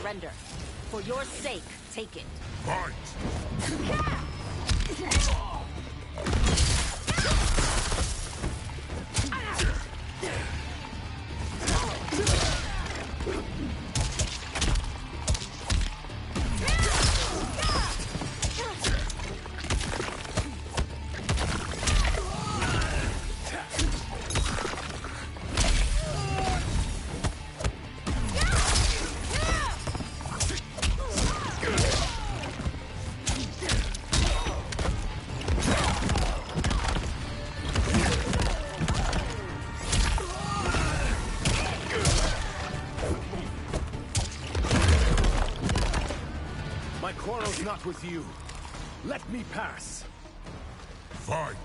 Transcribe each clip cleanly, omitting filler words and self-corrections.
surrender. For your sake, take it. Fight! Not with you. Let me pass. Fight!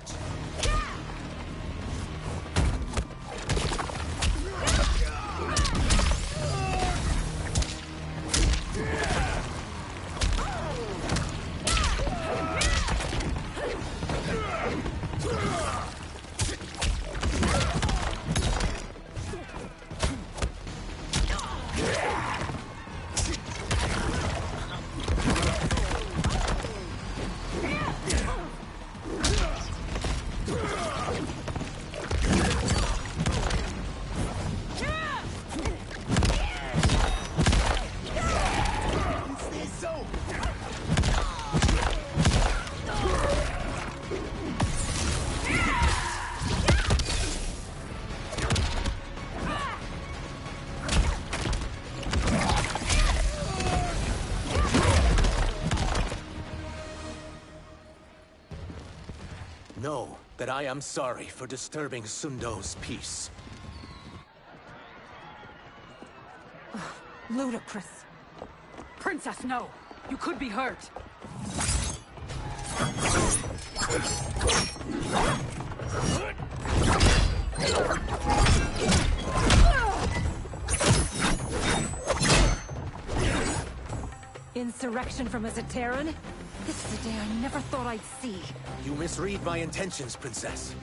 Know that I am sorry for disturbing Sundo's peace. Ludicrous. Princess, no! You could be hurt. Insurrection from a Zaterran? This is a day I never thought I'd see. You misread my intentions, Princess.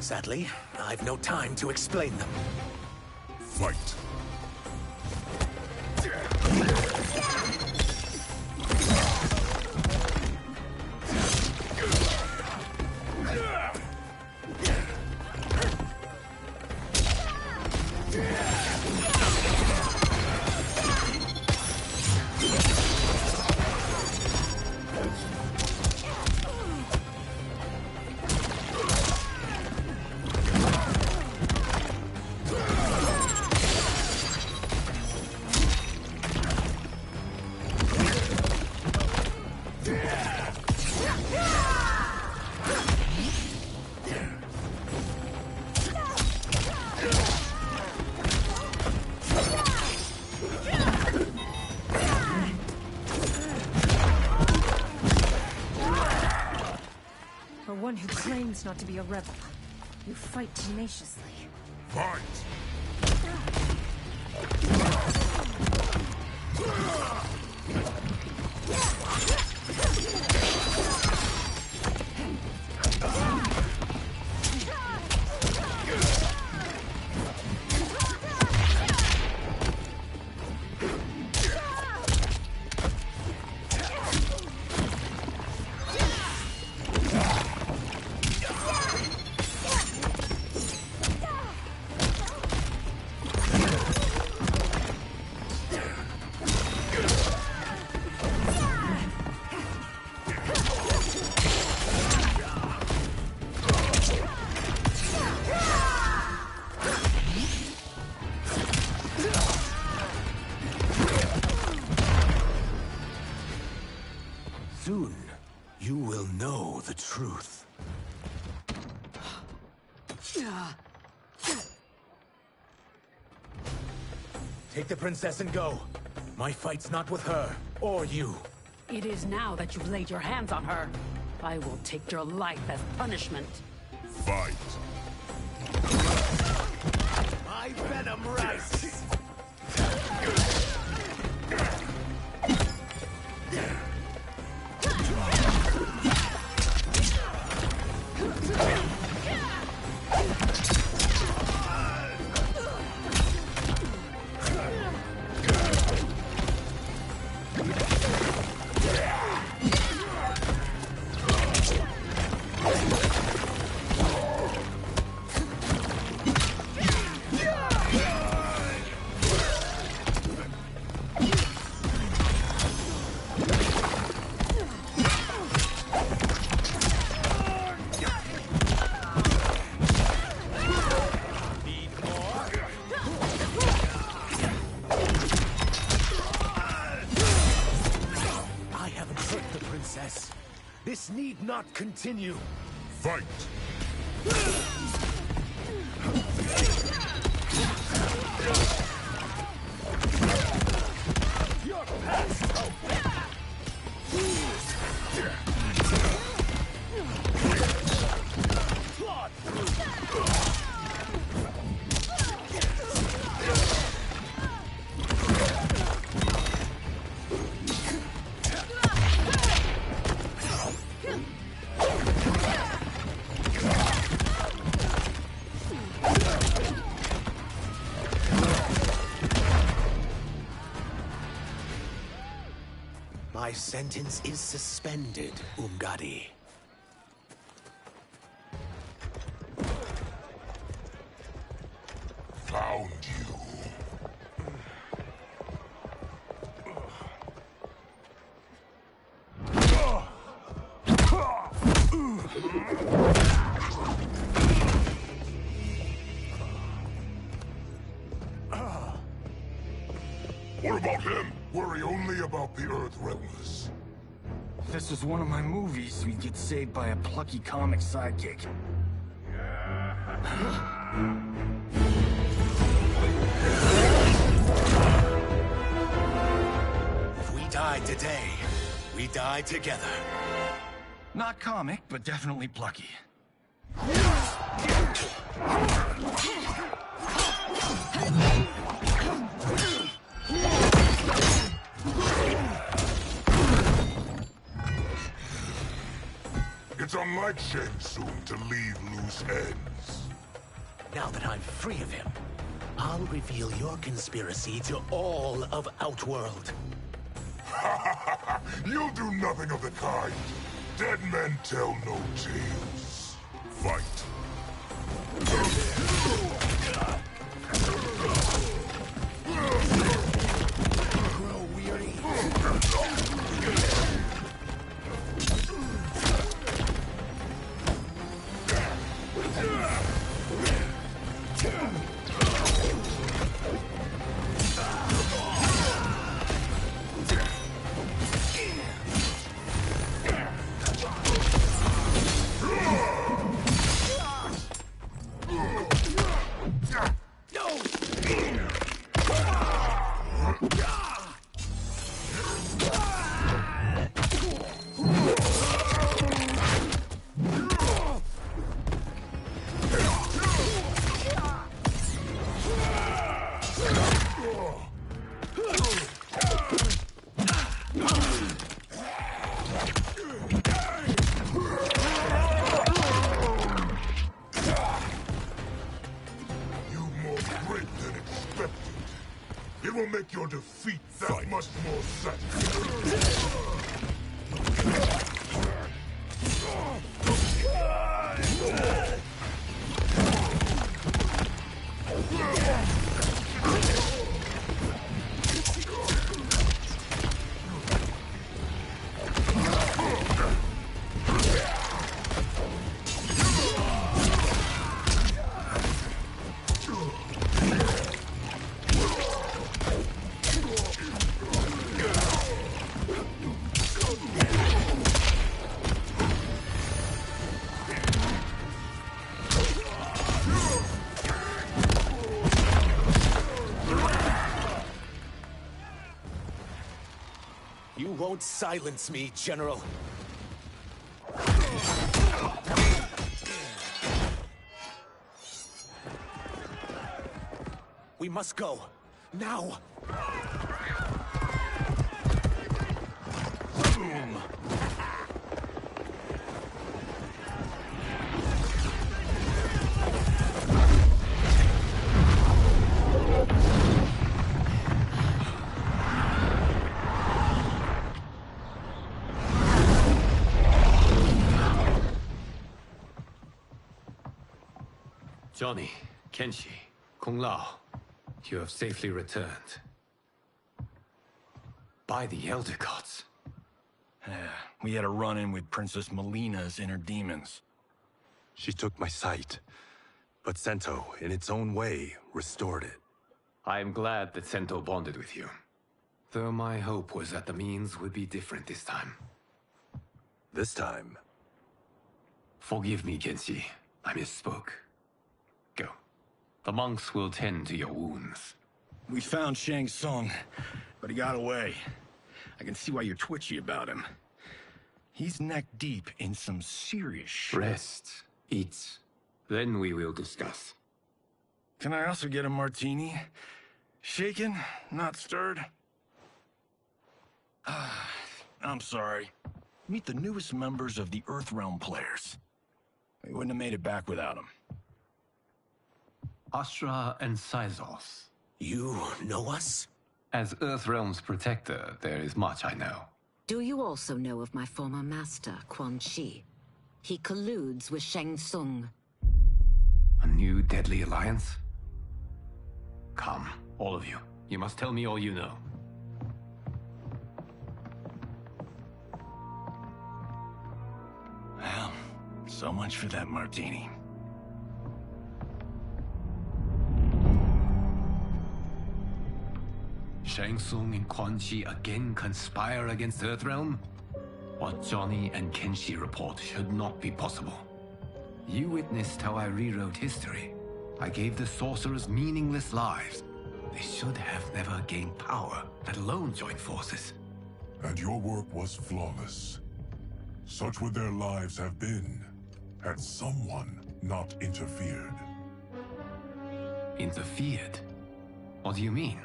Sadly, I've no time to explain them. Fight! One who claims not to be a rebel. You fight tenaciously. Fight! Soon, you will know the truth. Take the princess and go. My fight's not with her, or you. It is now that you've laid your hands on her. I will take your life as punishment. Fight! My venom rises! not continue. Fight! Your path! Oh. My sentence is suspended, Umgadi. Found you. What about him? Worry only about the Earth Realmers. If this was one of my movies, we'd get saved by a plucky comic sidekick. If we die today, we die together. Not comic, but definitely plucky. It's unlike Shang Tsung to leave loose ends. Now that I'm free of him, I'll reveal your conspiracy to all of Outworld. You'll do nothing of the kind. Dead men tell no tales. Fight. Grow weary. It will make your defeat that much more satisfying. You won't silence me, General. We must go. Now! Boom! Johnny, Kenshi, Kung Lao, you have safely returned. By the Elder Gods. We had a run-in with Princess Melina's inner demons. She took my sight, but Sento, in its own way, restored it. I am glad that Sento bonded with you. Though my hope was that the means would be different this time. This time, Forgive me, Kenshi. I misspoke. Go. The monks will tend to your wounds. We found Shang Tsung, but he got away. I can see why you're twitchy about him. He's neck deep in some serious shit. Rest. Eat. Then we will discuss. Can I also get a martini? Shaken, not stirred? I'm sorry. Meet the newest members of the Earthrealm players. We wouldn't have made it back without them. Astra and Syzoth. You know us? As Earthrealm's protector, there is much I know. Do you also know of my former master, Quan Chi? He colludes with Shang Tsung. A new deadly alliance? Come, all of you. You must tell me all you know. Well, so much for that martini. Shang Tsung and Quan Chi again conspire against Earthrealm? What Johnny and Kenshi report should not be possible. You witnessed how I rewrote history. I gave the sorcerers meaningless lives. They should have never gained power, let alone joined forces. And your work was flawless. Such would their lives have been, had someone not interfered. Interfered? What do you mean?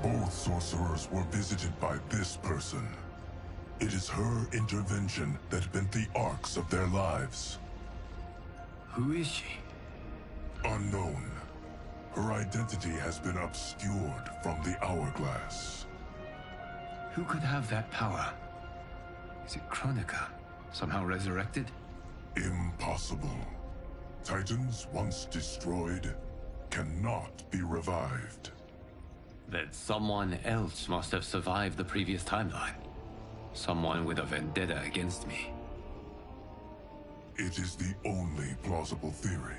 Both sorcerers were visited by this person. It is her intervention that bent the arcs of their lives. Who is she? Unknown. Her identity has been obscured from the hourglass. Who could have that power? Is it Kronika? Somehow resurrected? Impossible. Titans once destroyed cannot be revived. That someone else must have survived the previous timeline. Someone with a vendetta against me. It is the only plausible theory.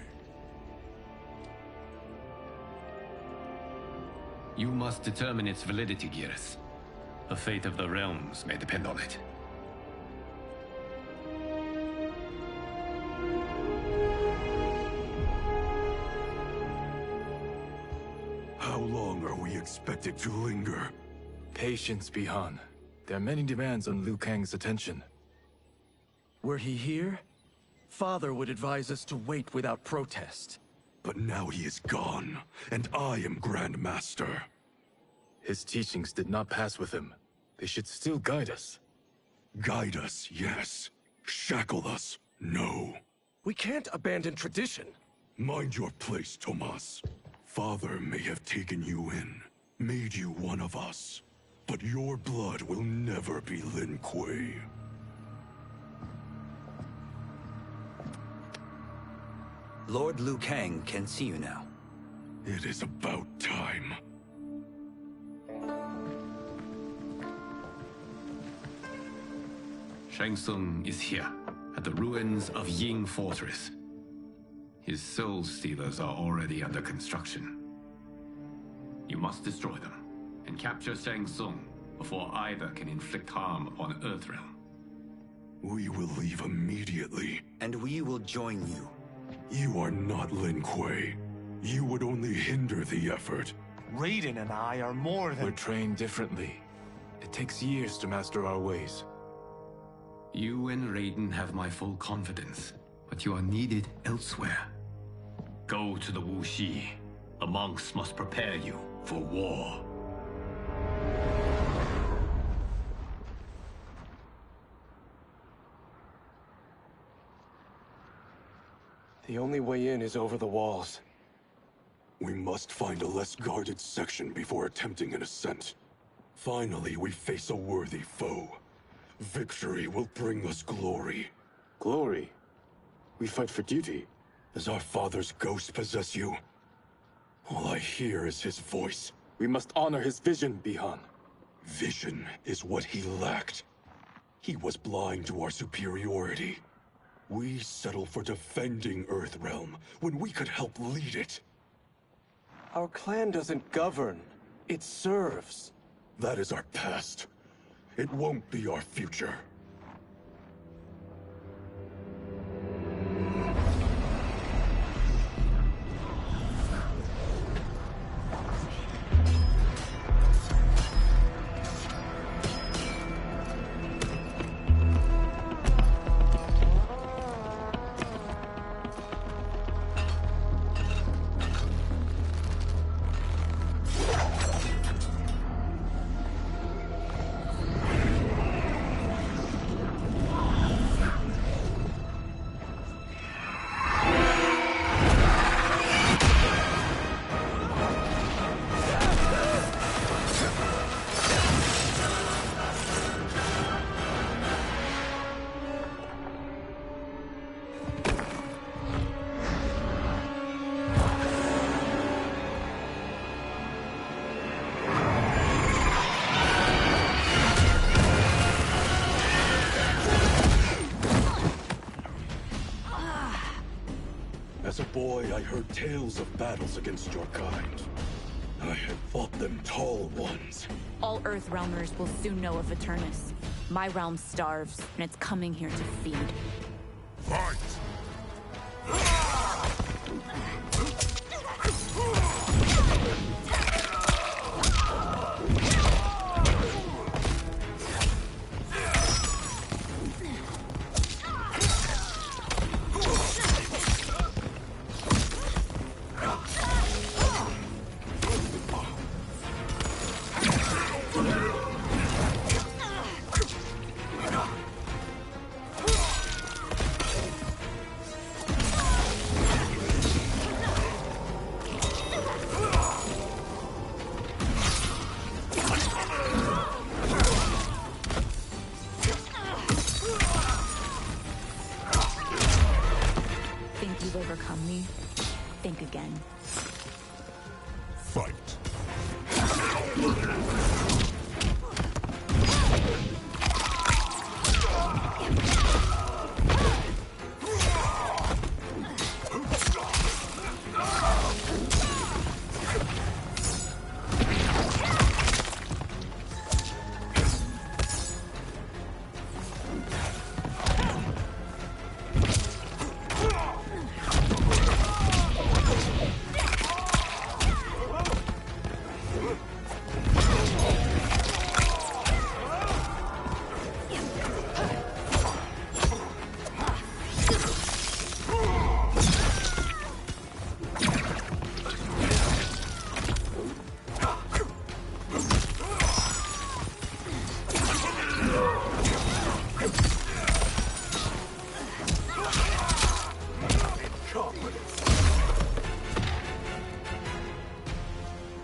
You must determine its validity, Geras. The fate of the realms may depend on it. How long are we expected to linger? Patience, Bihan. There are many demands on Liu Kang's attention. Were he here, Father would advise us to wait without protest. But now he is gone, and I am Grand Master. His teachings did not pass with him. They should still guide us. Guide us, yes. Shackle us, no. We can't abandon tradition. Mind your place, Tomas. Father may have taken you in, made you one of us. But your blood will never be Lin Kuei. Lord Liu Kang can see you now. It is about time. Shang Tsung is here, at the ruins of Ying Fortress. His soul stealers are already under construction. You must destroy them, and capture Shang Tsung before either can inflict harm upon Earthrealm. We will leave immediately. And we will join you. You are not Lin Kuei. You would only hinder the effort. Raiden and I are more than... We're trained differently. It takes years to master our ways. You and Raiden have my full confidence, but you are needed elsewhere. Go to the Wuxi. The monks must prepare you for war. The only way in is over the walls. We must find a less guarded section before attempting an ascent. Finally, we face a worthy foe. Victory will bring us glory. Glory? We fight for duty. Does our father's ghost possess you? All I hear is his voice. We must honor his vision, Bihan. Vision is what he lacked. He was blind to our superiority. We settle for defending Earthrealm when we could help lead it. Our clan doesn't govern. It serves. That is our past. It won't be our future. As a boy, I heard tales of battles against your kind. I had fought them tall ones. All Earthrealmers will soon know of Eternus. My realm starves, and it's coming here to feed. Fight! Think you've overcome me? Think again. Fight!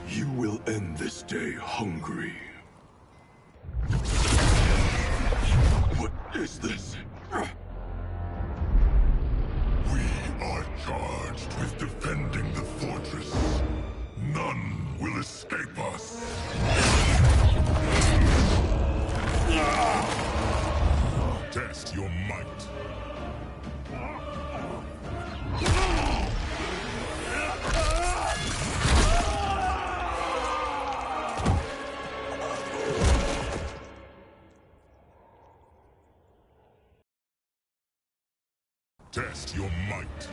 You will end this day hungry. What is this? We are charged with defending the fortress. None will escape us. Test your might. Test your might.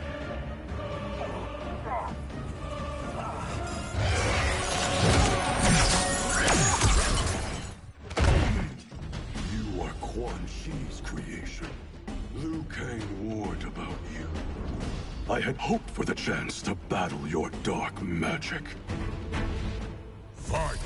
You are Quan Chi's creation. Liu Kang warned about you. I had hoped for the chance to battle your dark magic. Fight!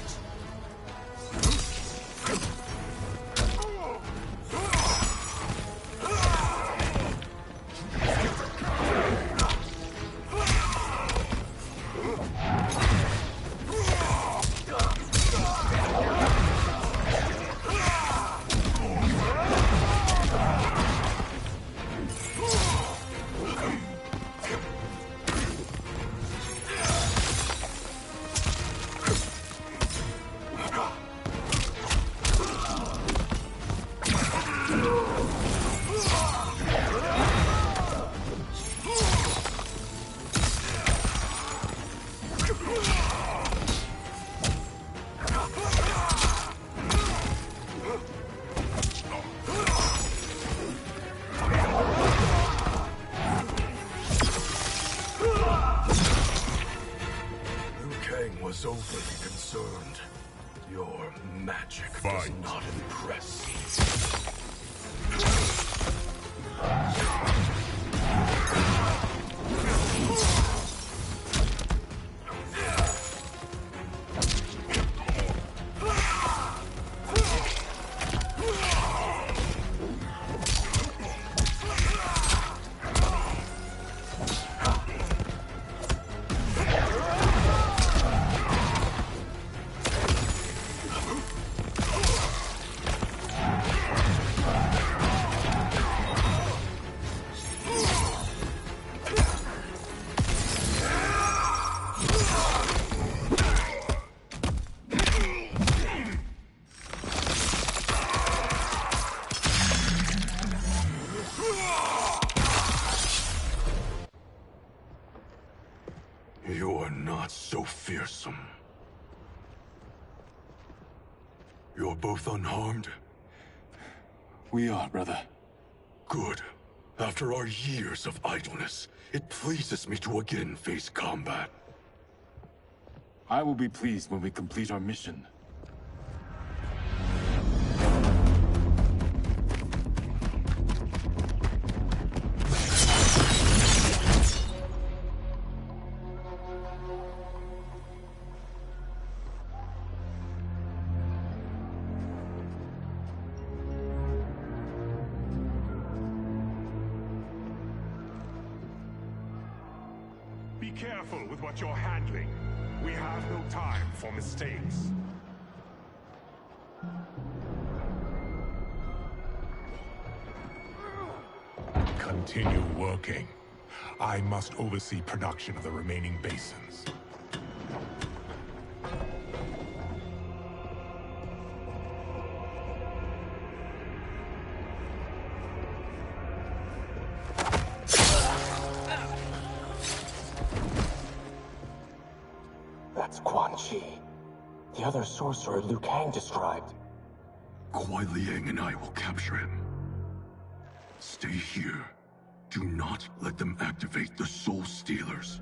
magic does not impress. You're not so fearsome. You're both unharmed? We are, brother. Good. After our years of idleness, it pleases me to again face combat. I will be pleased when we complete our mission. Be careful with what you're handling. We have no time for mistakes. Continue working. I must oversee production of the remaining basins. That's Quan Chi. The other sorcerer Liu Kang described. Kuai Liang and I will capture him. Stay here. Do not let them activate the Soul Stealers.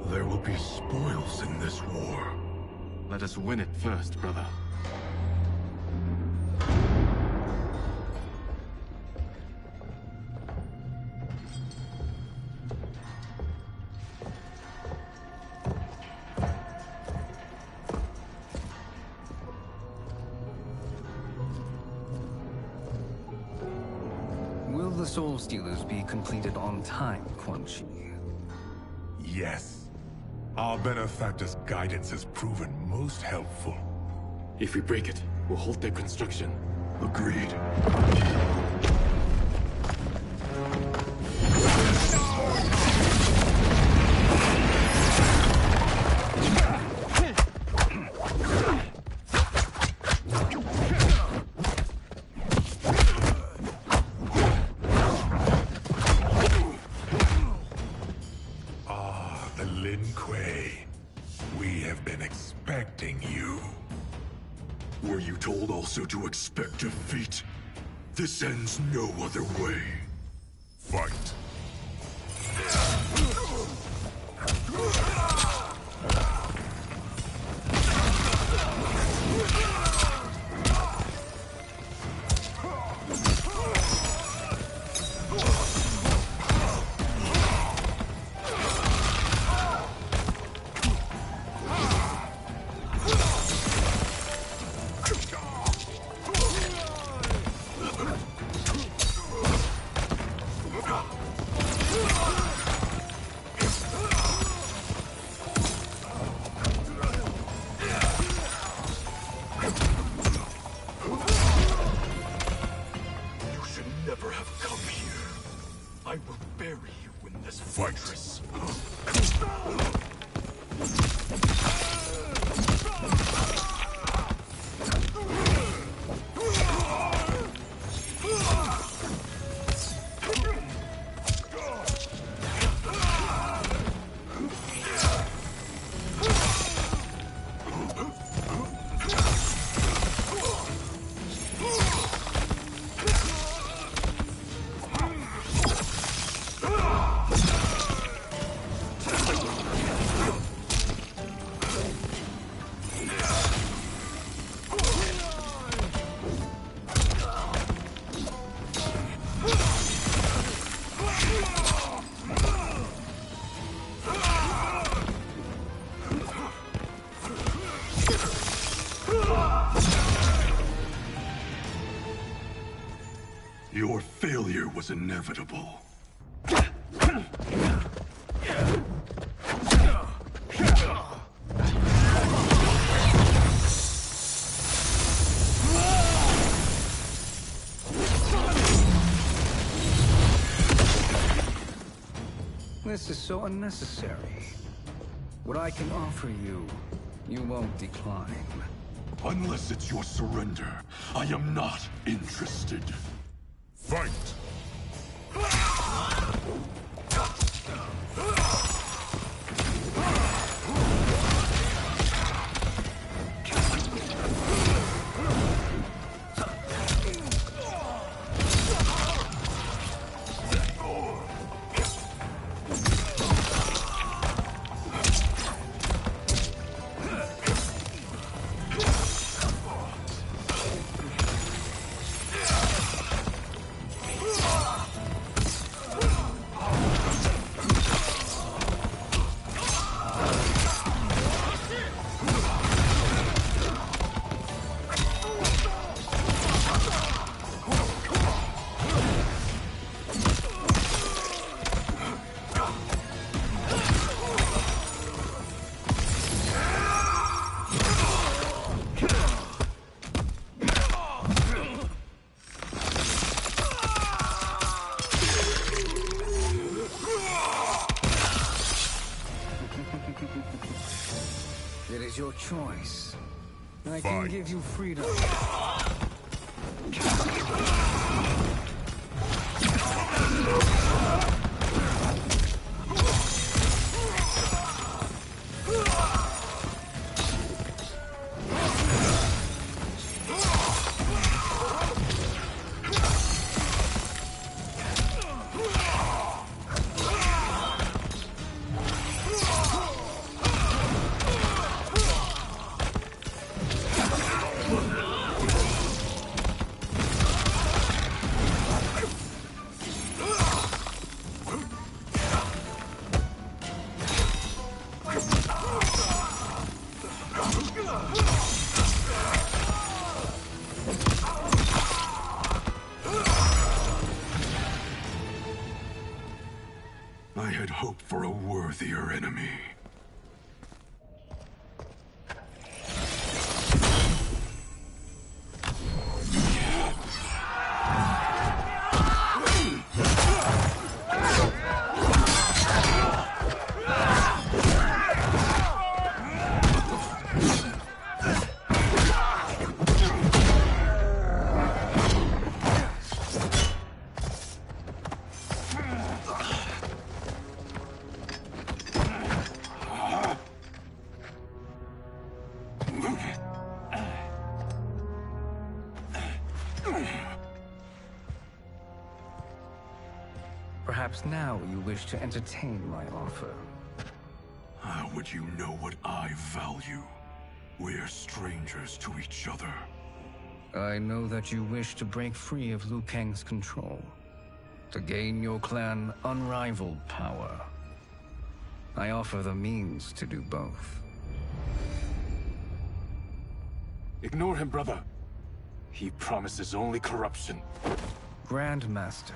There will be spoils in this war. Let us win it first, brother. Will the Soul Stealers be completed on time, Quan Chi? Yes. Our benefactor's guidance has proven most helpful. If we break it, we'll halt their construction. Agreed. We have been expecting you. Were you told also to expect defeat? This ends no other way. Fight. Your failure was inevitable. This is so unnecessary. What I can offer you, you won't decline. Unless it's your surrender, I am not interested. Fight! It is your choice. I can give you freedom. I had hoped for a worthier enemy. Perhaps now you wish to entertain my offer. How would you know what I value? We're strangers to each other. I know that you wish to break free of Liu Kang's control, to gain your clan unrivaled power. I offer the means to do both. Ignore him, brother. He promises only corruption. Grandmaster,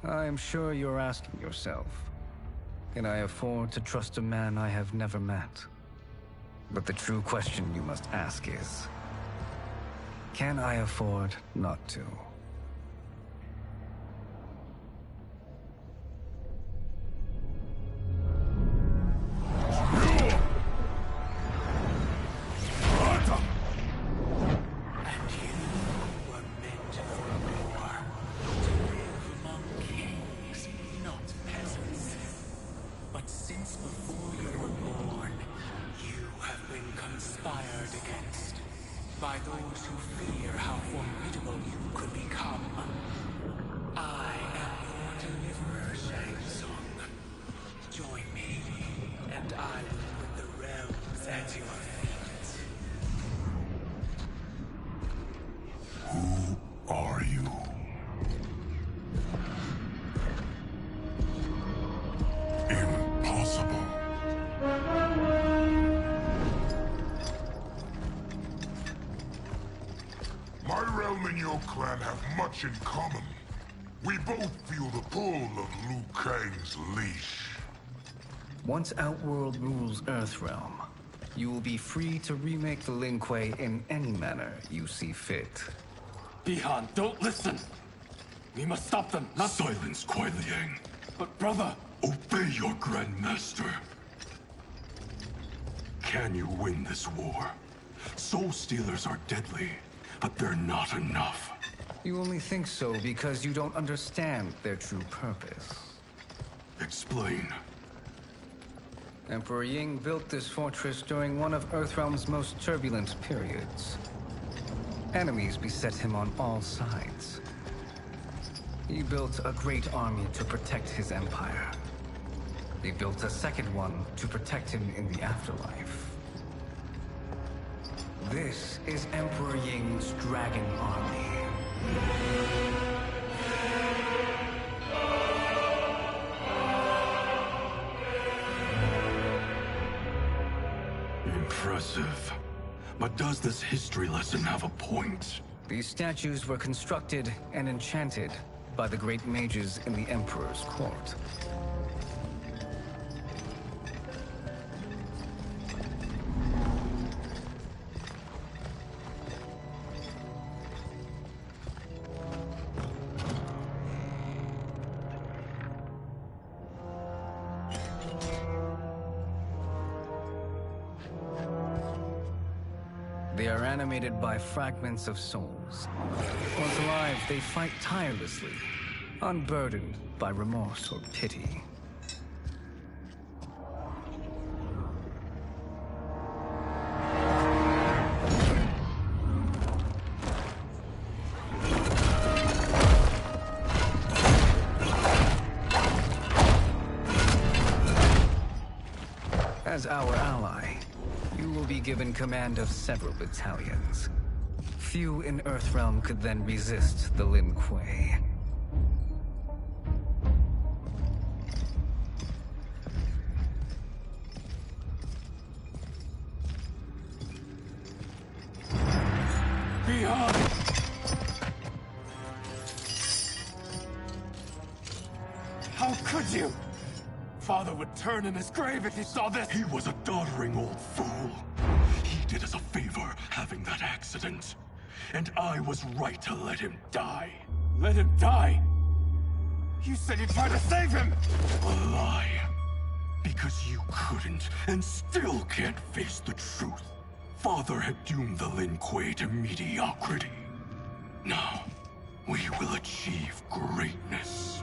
I am sure you're asking yourself, can I afford to trust a man I have never met? But the true question you must ask is, can I afford not to? By those who fear how formidable you could become. I am your deliverer, Shang Tsung. Join me, and I will put the realms at your feet. Who are you? Impossible. Earthrealm and your clan have much in common. We both feel the pull of Liu Kang's leash. Once Outworld rules Earthrealm, you will be free to remake the Lin Kuei in any manner you see fit. Bihan, don't listen! We must stop them, not— Silence, Kuai Liang. But brother— Obey your Grandmaster. Can you win this war? Soul Stealers are deadly, but they're not enough. You only think so because you don't understand their true purpose. Explain. Emperor Ying built this fortress during one of Earthrealm's most turbulent periods. Enemies beset him on all sides. He built a great army to protect his empire. He built a second one to protect him in the afterlife. This is Emperor Ying's Dragon Army. Impressive. But does this history lesson have a point? These statues were constructed and enchanted by the great mages in the Emperor's court. They are animated by fragments of souls. Once alive, they fight tirelessly, unburdened by remorse or pity. As our ally, you will be given command of several battalions. Few in Earthrealm could then resist the Lin Kuei. Bihan! How could you? Father would turn in his grave if he saw this! He was a doddering old fool. He did us a favor having that accident. And I was right to let him die. Let him die? You said you tried to save him! A lie. Because you couldn't, and still can't face the truth. Father had doomed the Lin Kuei to mediocrity. Now, we will achieve greatness.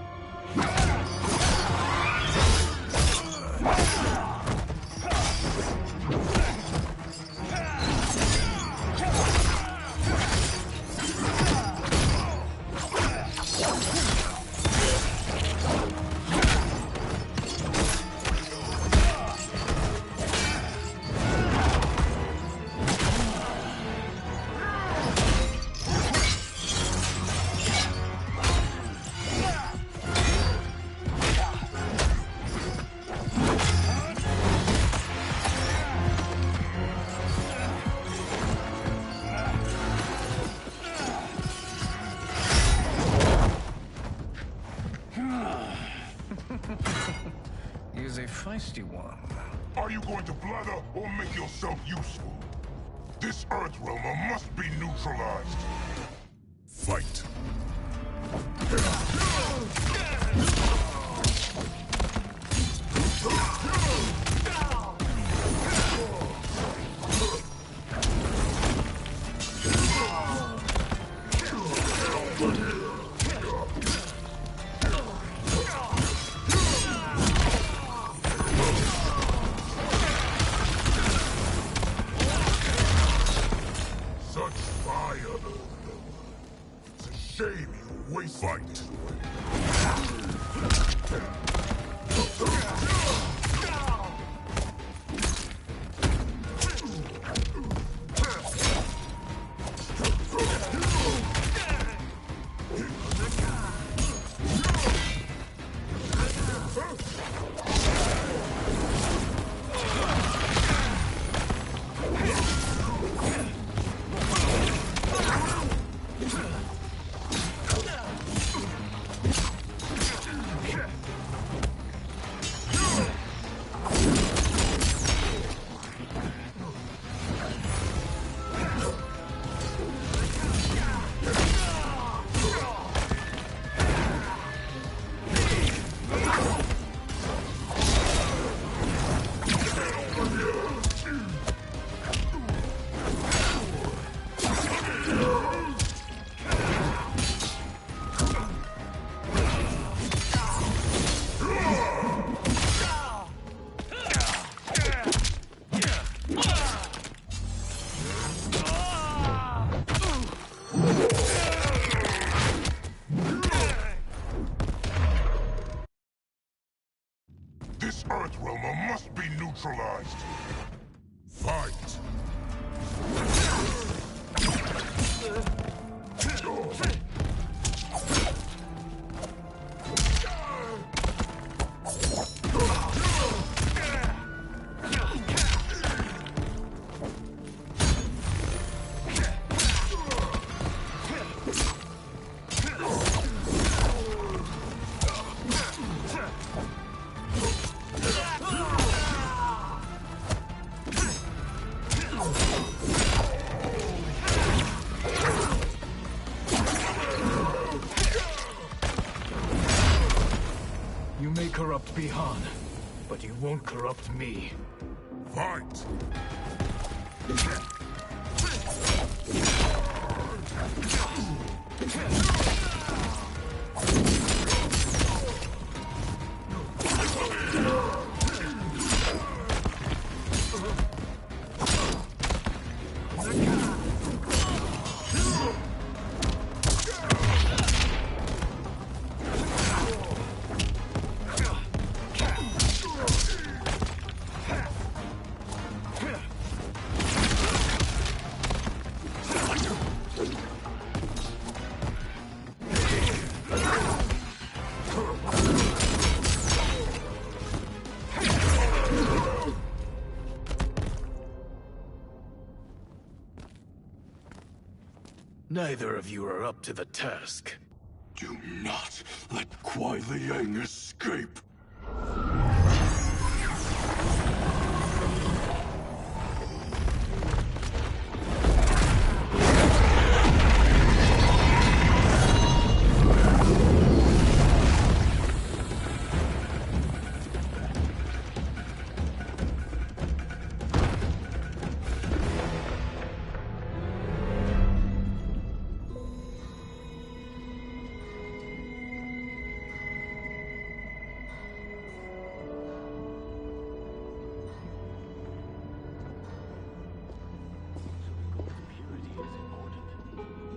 He is a feisty one. Are you going to blather or make yourself useful? This Earthrealmer must be neutralized. Fight. Such fire. It's a shame you waste fight. neutralized. Fight! You may corrupt Bihan, but you won't corrupt me. Fight! Neither of you are up to the task. Do not let Kuai Liang escape.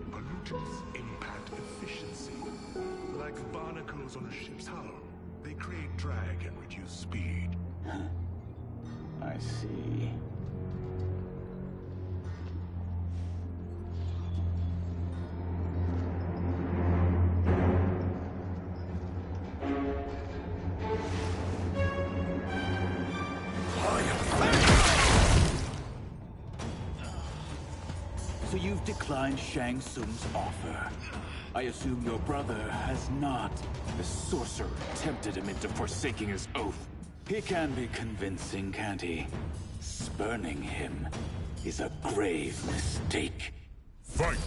Pollutants impact efficiency. Like barnacles on a ship's hull, they create drag and reduce speed. I see. So you've declined Shang Tsung's offer. I assume your brother has not. The sorcerer tempted him into forsaking his oath. He can be convincing, can't he? Spurning him is a grave mistake. Fight!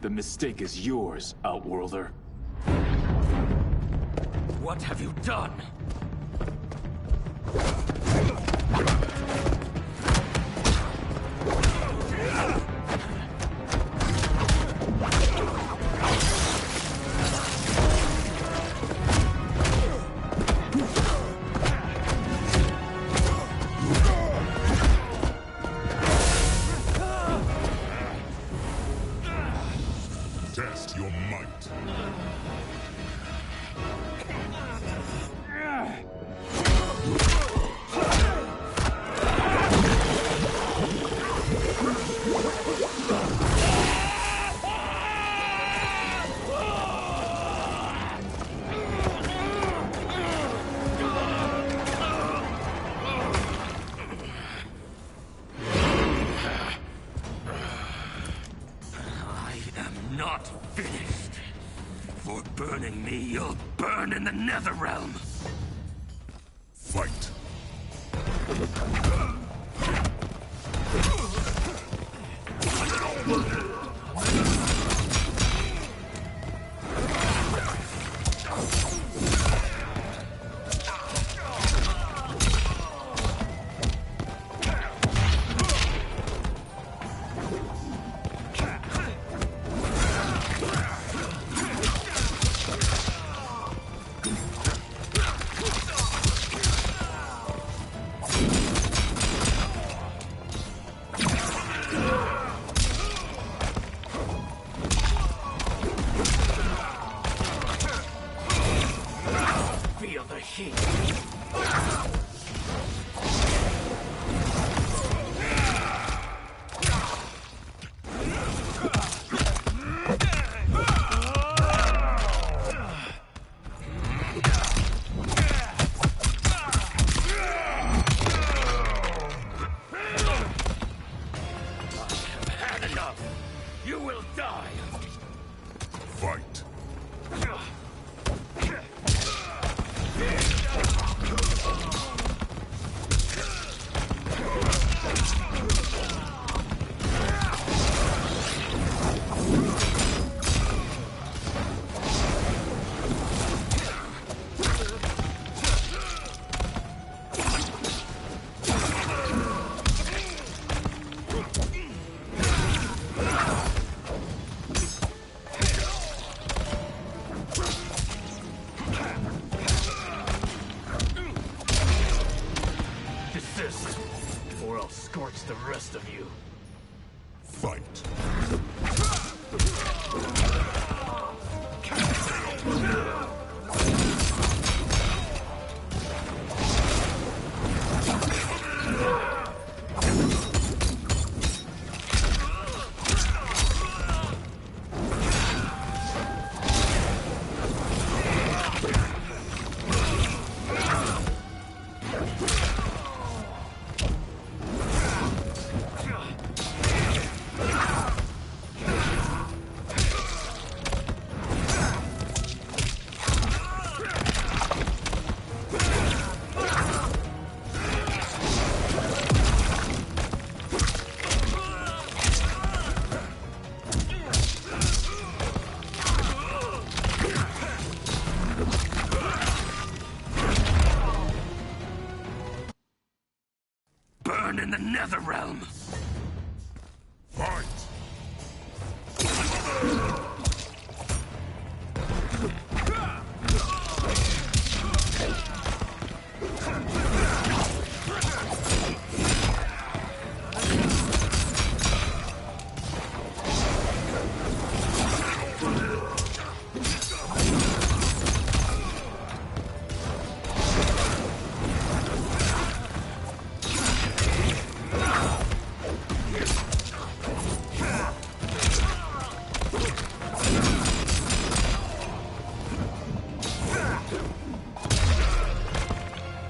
The mistake is yours, Outworlder. What have you done? Test your might. Not finished. For burning me, you'll burn in the Netherrealm. Fight. Feel the heat. Had enough. You will die. Fight. Desist, or I'll scorch the rest of you. Fight. Burn in the Netherrealm. Fight.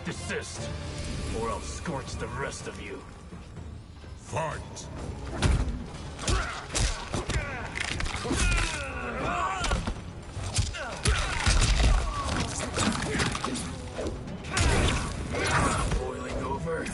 Desist, or I'll scorch the rest of you. Fight. Boiling over.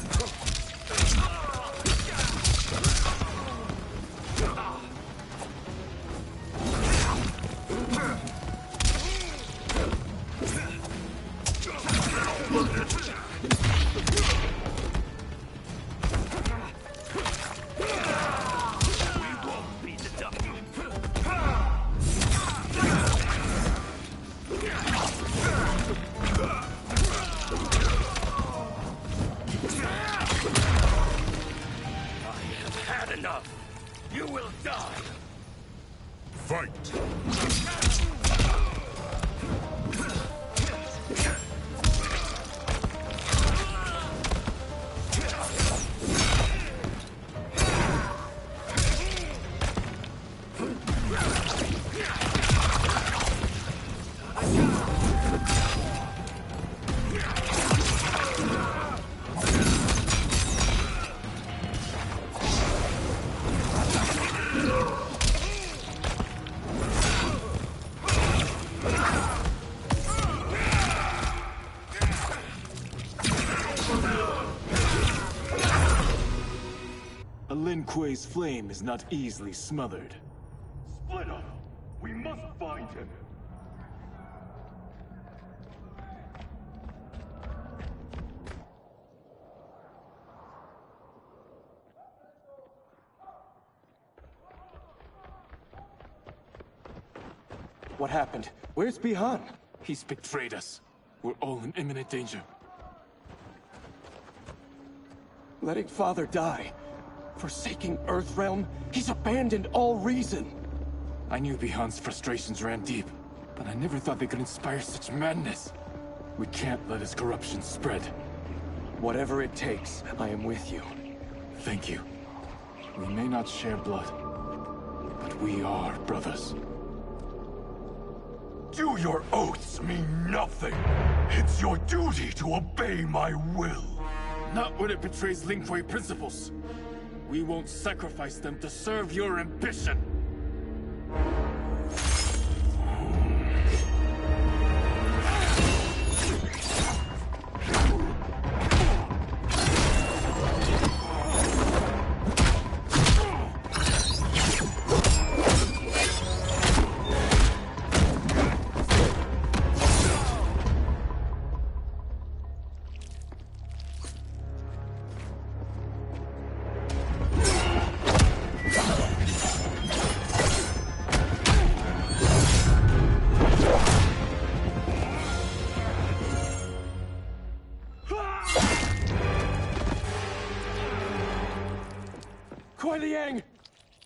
Fight! Lin Kuei's flame is not easily smothered. Split up! We must find him! What happened? Where's Bihan? He's betrayed us. We're all in imminent danger. Letting Father die. Forsaking Earthrealm, he's abandoned all reason. I knew Bihan's frustrations ran deep, but I never thought they could inspire such madness. We can't let his corruption spread. Whatever it takes, I am with you. Thank you. We may not share blood, but we are brothers. Do your oaths mean nothing? It's your duty to obey my will. Not when it betrays Lin Kuei principles. We won't sacrifice them to serve your ambition!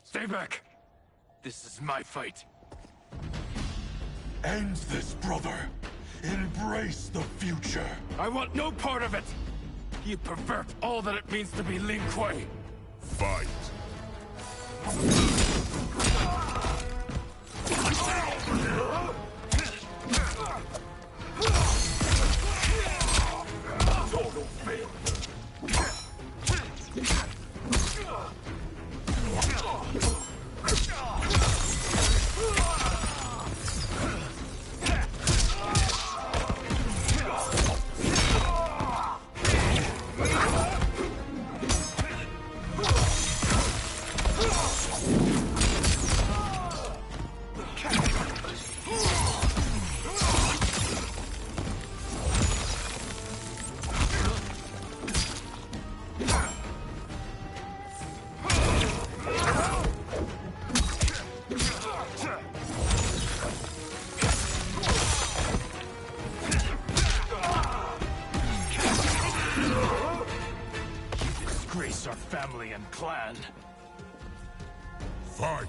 Stay back! This is my fight. End this, brother. Embrace the future. I want no part of it! You pervert all that it means to be Lin Kuei! Fight! Total failure. Our family and clan. Fight!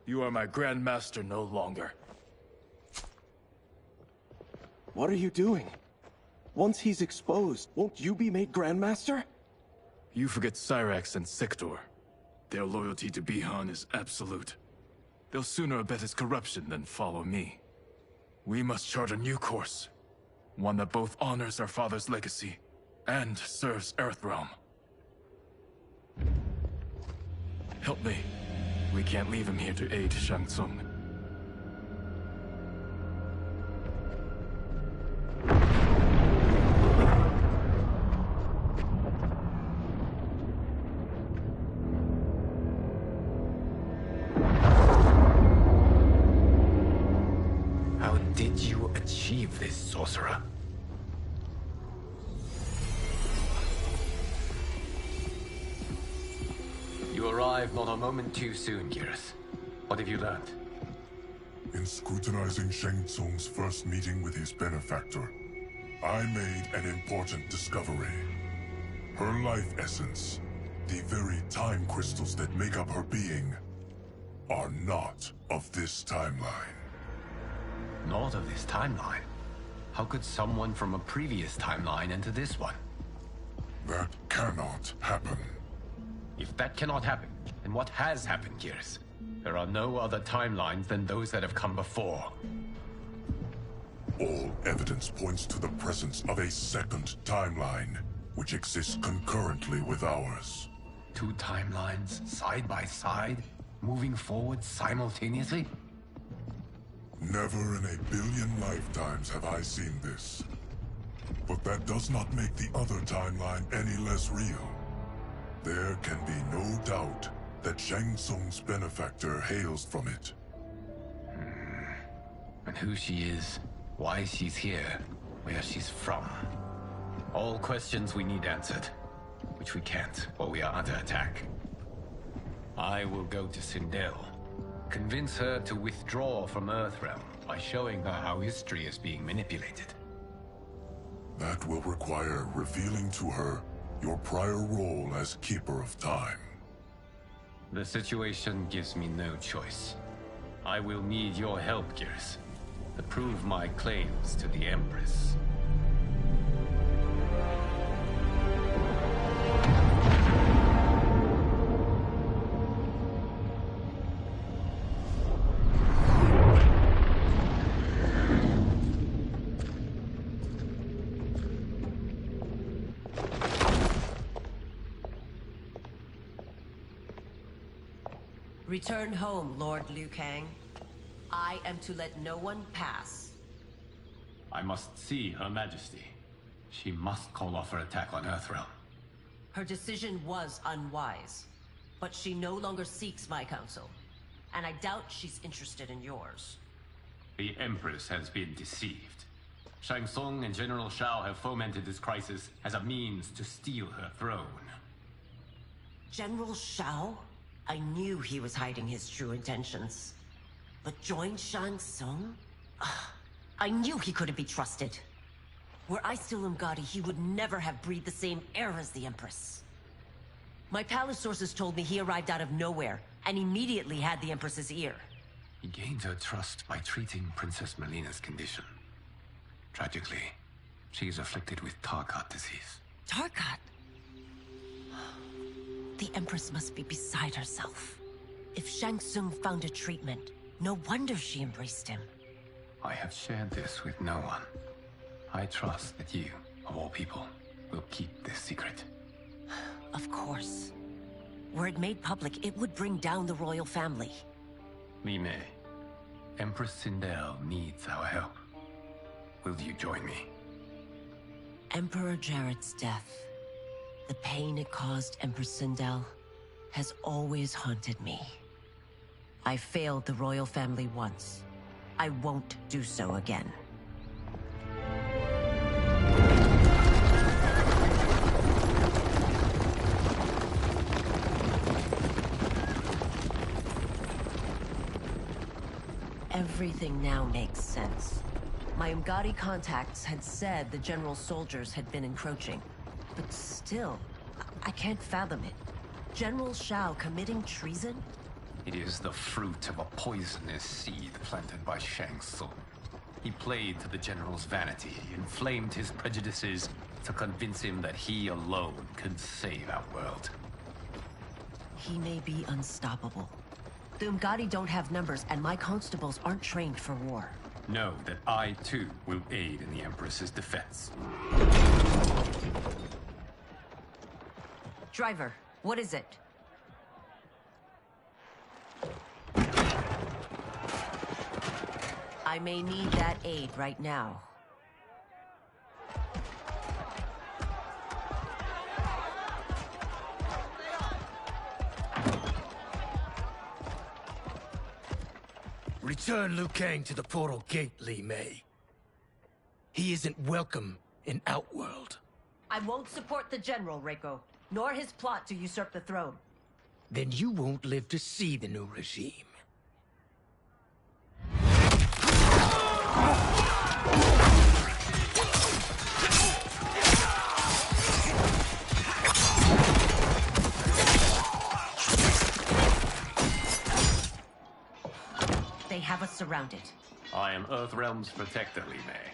You are my Grand Master no longer. What are you doing? Once he's exposed, won't you be made Grandmaster? You forget Cyrax and Sector. Their loyalty to Bihan is absolute. They'll sooner abet his corruption than follow me. We must chart a new course. One that both honors our father's legacy and serves Earthrealm. Help me. We can't leave him here to aid Shang Tsung. How did you achieve this, sorcerer? You arrived not a moment too soon, Geras. What have you learned? In scrutinizing Shang Tsung's first meeting with his benefactor, I made an important discovery. Her life essence, the very time crystals that make up her being, are not of this timeline. Not of this timeline? How could someone from a previous timeline enter this one? That cannot happen. If that cannot happen, then what has happened, Geras? There are no other timelines than those that have come before. All evidence points to the presence of a second timeline, which exists concurrently with ours. Two timelines, side by side, moving forward simultaneously? Never in a billion lifetimes have I seen this. But that does not make the other timeline any less real. There can be no doubt that Shang Tsung's benefactor hails from it. And who she is, why she's here, where she's from. All questions we need answered, which we can't while we are under attack. I will go to Sindel, convince her to withdraw from Earthrealm by showing her how history is being manipulated. That will require revealing to her your prior role as Keeper of Time. The situation gives me no choice. I will need your help, Geras, to prove my claims to the Empress. Return home, Lord Liu Kang. I am to let no one pass. I must see Her Majesty. She must call off her attack on Earthrealm. Her decision was unwise, but she no longer seeks my counsel, and I doubt she's interested in yours. The Empress has been deceived. Shang Tsung and General Shao have fomented this crisis as a means to steal her throne. General Shao? I knew he was hiding his true intentions. But join Shang Tsung? I knew he couldn't be trusted. Were I still Umgadi, he would never have breathed the same air as the Empress. My palace sources told me he arrived out of nowhere, and immediately had the Empress's ear. He gained her trust by treating Princess Melina's condition. Tragically, she is afflicted with Tarkat disease. Tarkat? The Empress must be beside herself. If Shang Tsung found a treatment, no wonder she embraced him. I have shared this with no one. I trust that you, of all people, will keep this secret. Of course. Were it made public, it would bring down the royal family. Li Mei, Empress Sindel needs our help. Will you join me? Emperor Jarrett's death, the pain it caused Empress Sindel, has always haunted me. I failed the royal family once. I won't do so again. Everything now makes sense. My Umgadi contacts had said the general soldiers had been encroaching. But still, I can't fathom it. General Shao committing treason? It is the fruit of a poisonous seed planted by Shang Tsung. He played to the general's vanity, inflamed his prejudices to convince him that he alone could save our world. He may be unstoppable. The Umgadi don't have numbers, and my constables aren't trained for war. Know that I, too, will aid in the Empress's defense. Driver, what is it? I may need that aid right now. Return Liu Kang to the portal gate, Li Mei. He isn't welcome in Outworld. I won't support the General, Reiko, nor his plot to usurp the throne. Then you won't live to see the new regime. They have us surrounded. I am Earthrealm's protector, Li Mei.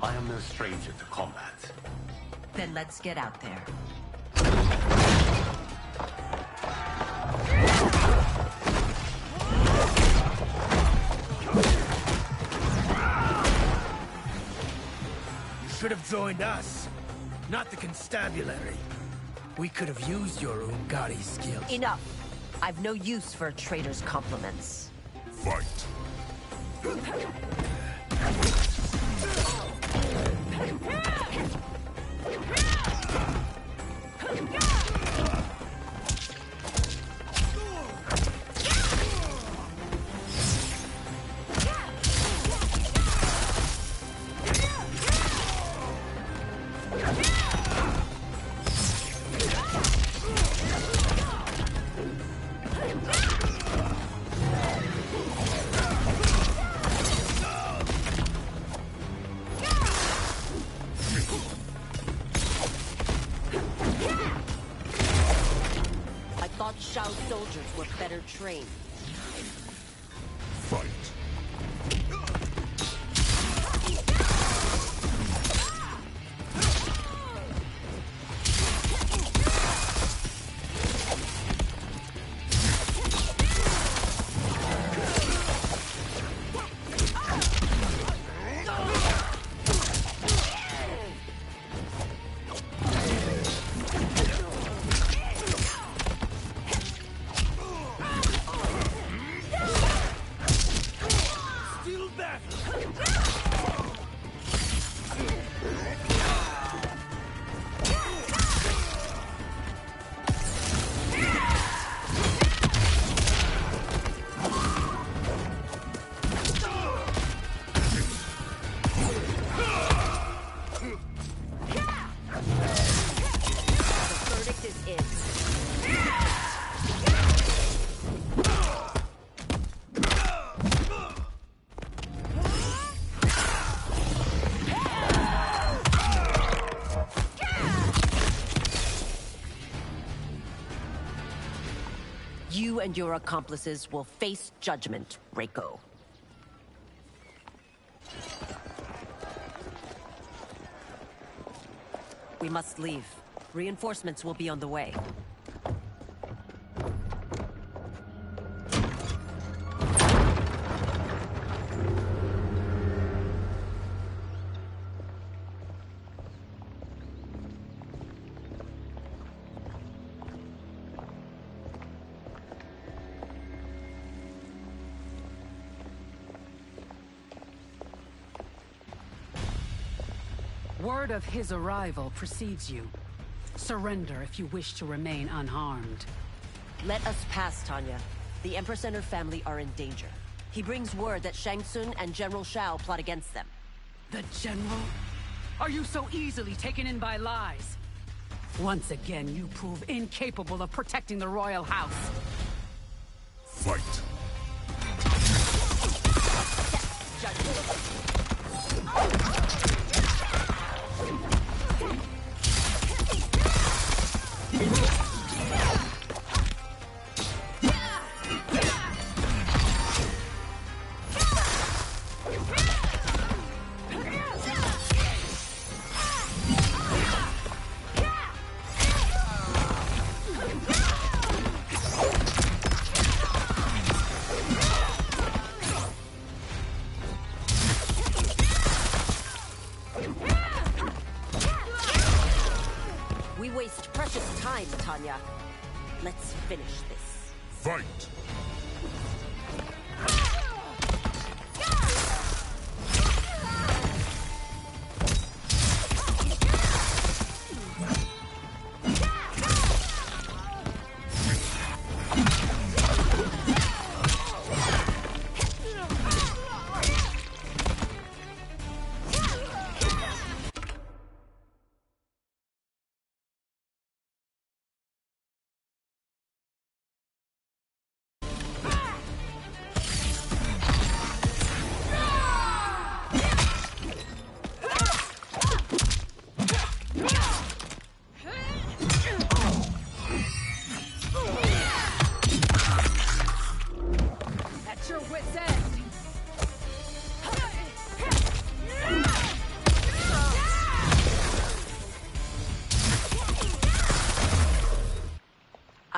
I am no stranger to combat. Then let's get out there. You should have joined us, not the constabulary. We could have used your Ungari skills. Enough! I've no use for a traitor's compliments. Fight! Shao soldiers were better trained. Fight. You and your accomplices will face judgment, Reiko. We must leave. Reinforcements will be on the way. Word of his arrival precedes you. Surrender if you wish to remain unharmed. Let us pass, Tanya. The Empress and her family are in danger. He brings word that Shang Tsung and General Shao plot against them. The General? Are you so easily taken in by lies? Once again, you prove incapable of protecting the royal house. Fight!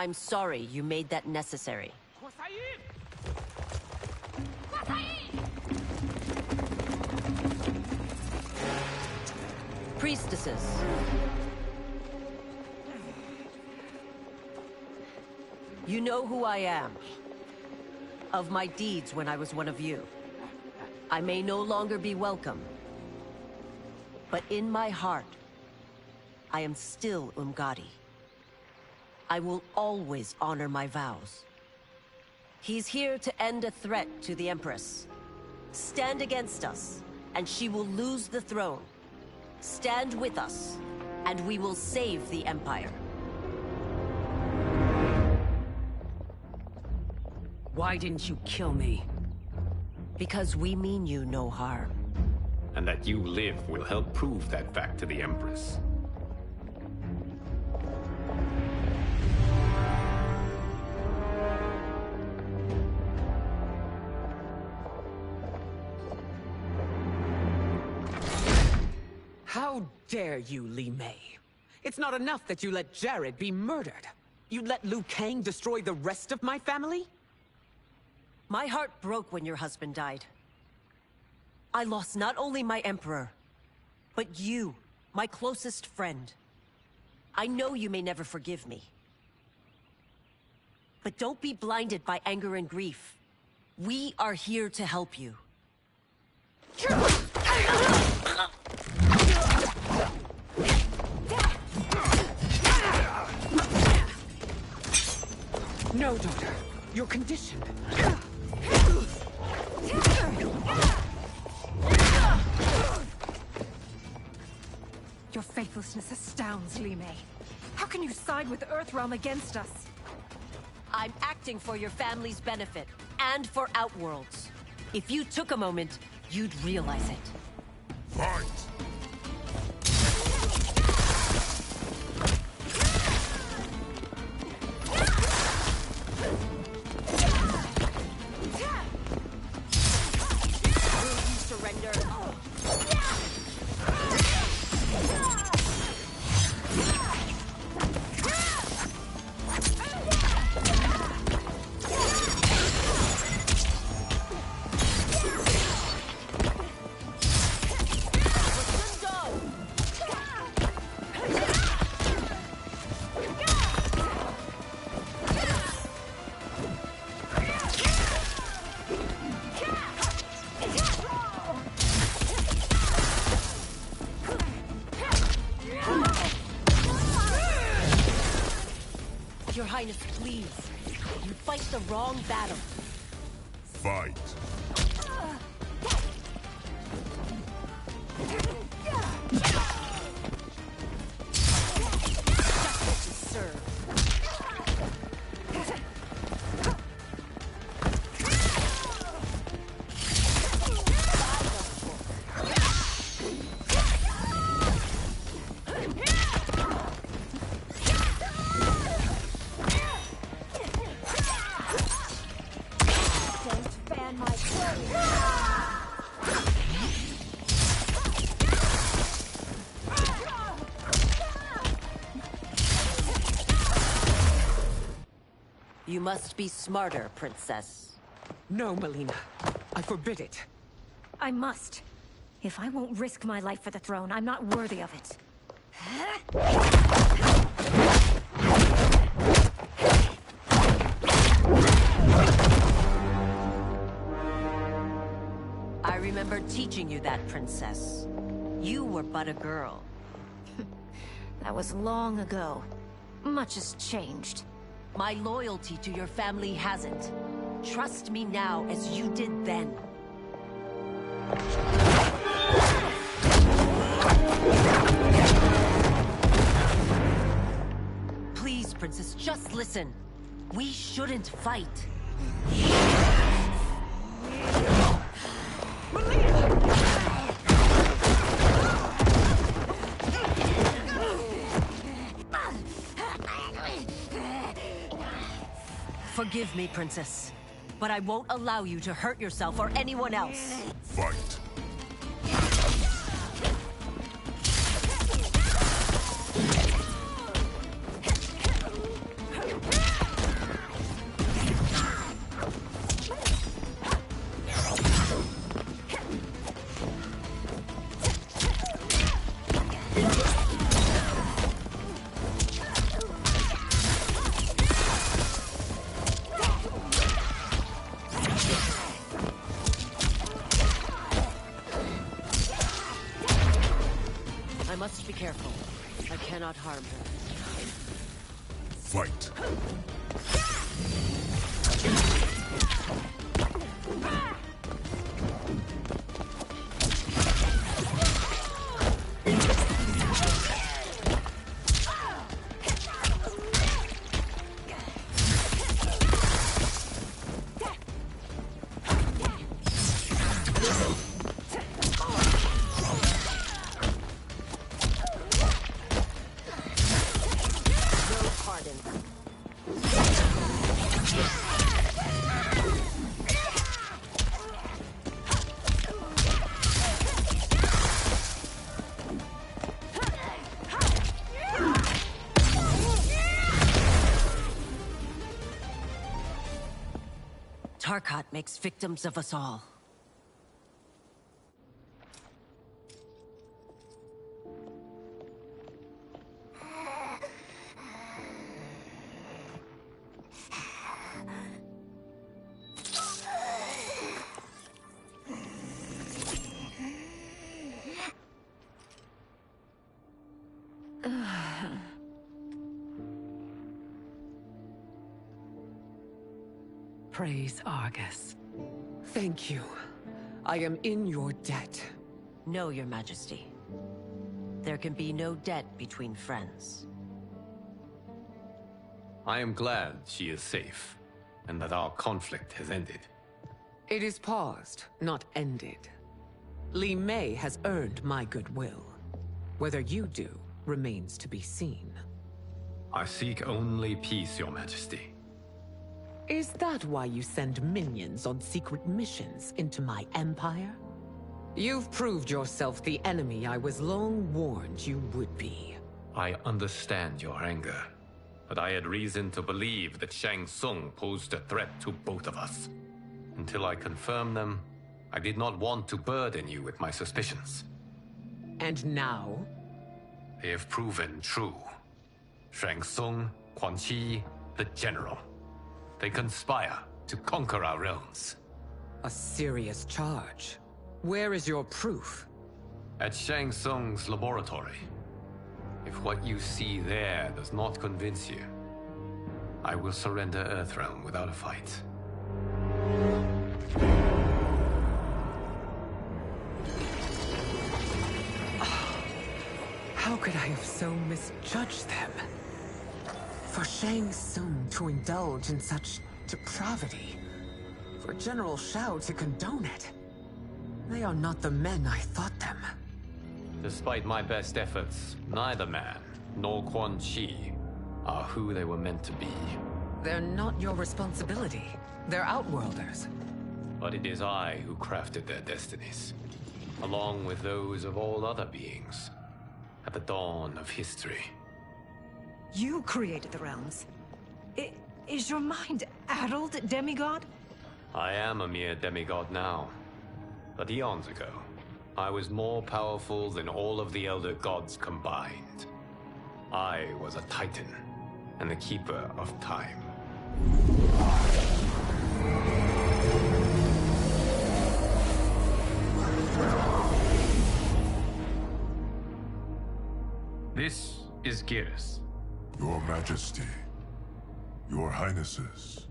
I'm sorry you made that necessary. Priestesses. You know who I am. Of my deeds when I was one of you. I may no longer be welcome. But in my heart, I am still Umgadi. I will always honor my vows. He's here to end a threat to the Empress. Stand against us, and she will lose the throne. Stand with us, and we will save the Empire. Why didn't you kill me? Because we mean you no harm. And that you live will help prove that fact to the Empress. How dare you, Li Mei? It's not enough that you let Jared be murdered. You'd let Liu Kang destroy the rest of my family? My heart broke when your husband died. I lost not only my Emperor, but you, my closest friend. I know you may never forgive me. But don't be blinded by anger and grief. We are here to help you. No, daughter. You're conditioned. Your faithlessness astounds, Li Mei. How can you side with Earthrealm against us? I'm acting for your family's benefit, and for Outworld's. If you took a moment, you'd realize it. Fight! Will you surrender? Your Highness, please. You fight the wrong battle. Fight! Justice is served. You must be smarter, Princess. No, Melina. I forbid it. I must. If I won't risk my life for the throne, I'm not worthy of it. I remember teaching you that, Princess. You were but a girl. That was long ago. Much has changed. My loyalty to your family hasn't. Trust me now as you did then. Please, Princess, just listen. We shouldn't fight. Forgive me, Princess, but I won't allow you to hurt yourself or anyone else. Fight! must be careful. I cannot harm her. Fight. Tarkat makes victims of us all. Praise Argus. Thank you. I am in your debt. No, Your Majesty. There can be no debt between friends. I am glad she is safe, and that our conflict has ended. It is paused, not ended. Li Mei has earned my goodwill. Whether you do remains to be seen. I seek only peace, Your Majesty. Is that why you send minions on secret missions into my empire? You've proved yourself the enemy I was long warned you would be. I understand your anger, but I had reason to believe that Shang Tsung posed a threat to both of us. Until I confirmed them, I did not want to burden you with my suspicions. And now? They have proven true. Shang Tsung, Quan Chi, the General. They conspire to conquer our realms. A serious charge. Where is your proof? At Shang Tsung's laboratory. If what you see there does not convince you, I will surrender Earthrealm without a fight. How could I have so misjudged them? For Shang Tsung to indulge in such depravity, for General Shao to condone it, they are not the men I thought them. Despite my best efforts, neither man nor Quan Chi are who they were meant to be. They're not your responsibility. They're Outworlders. But it is I who crafted their destinies, along with those of all other beings, at the dawn of history. You created the realms. Is your mind addled, demigod? I am a mere demigod now. But eons ago, I was more powerful than all of the Elder Gods combined. I was a Titan, and the Keeper of Time. This is Geras. Your Majesty. Your Highnesses.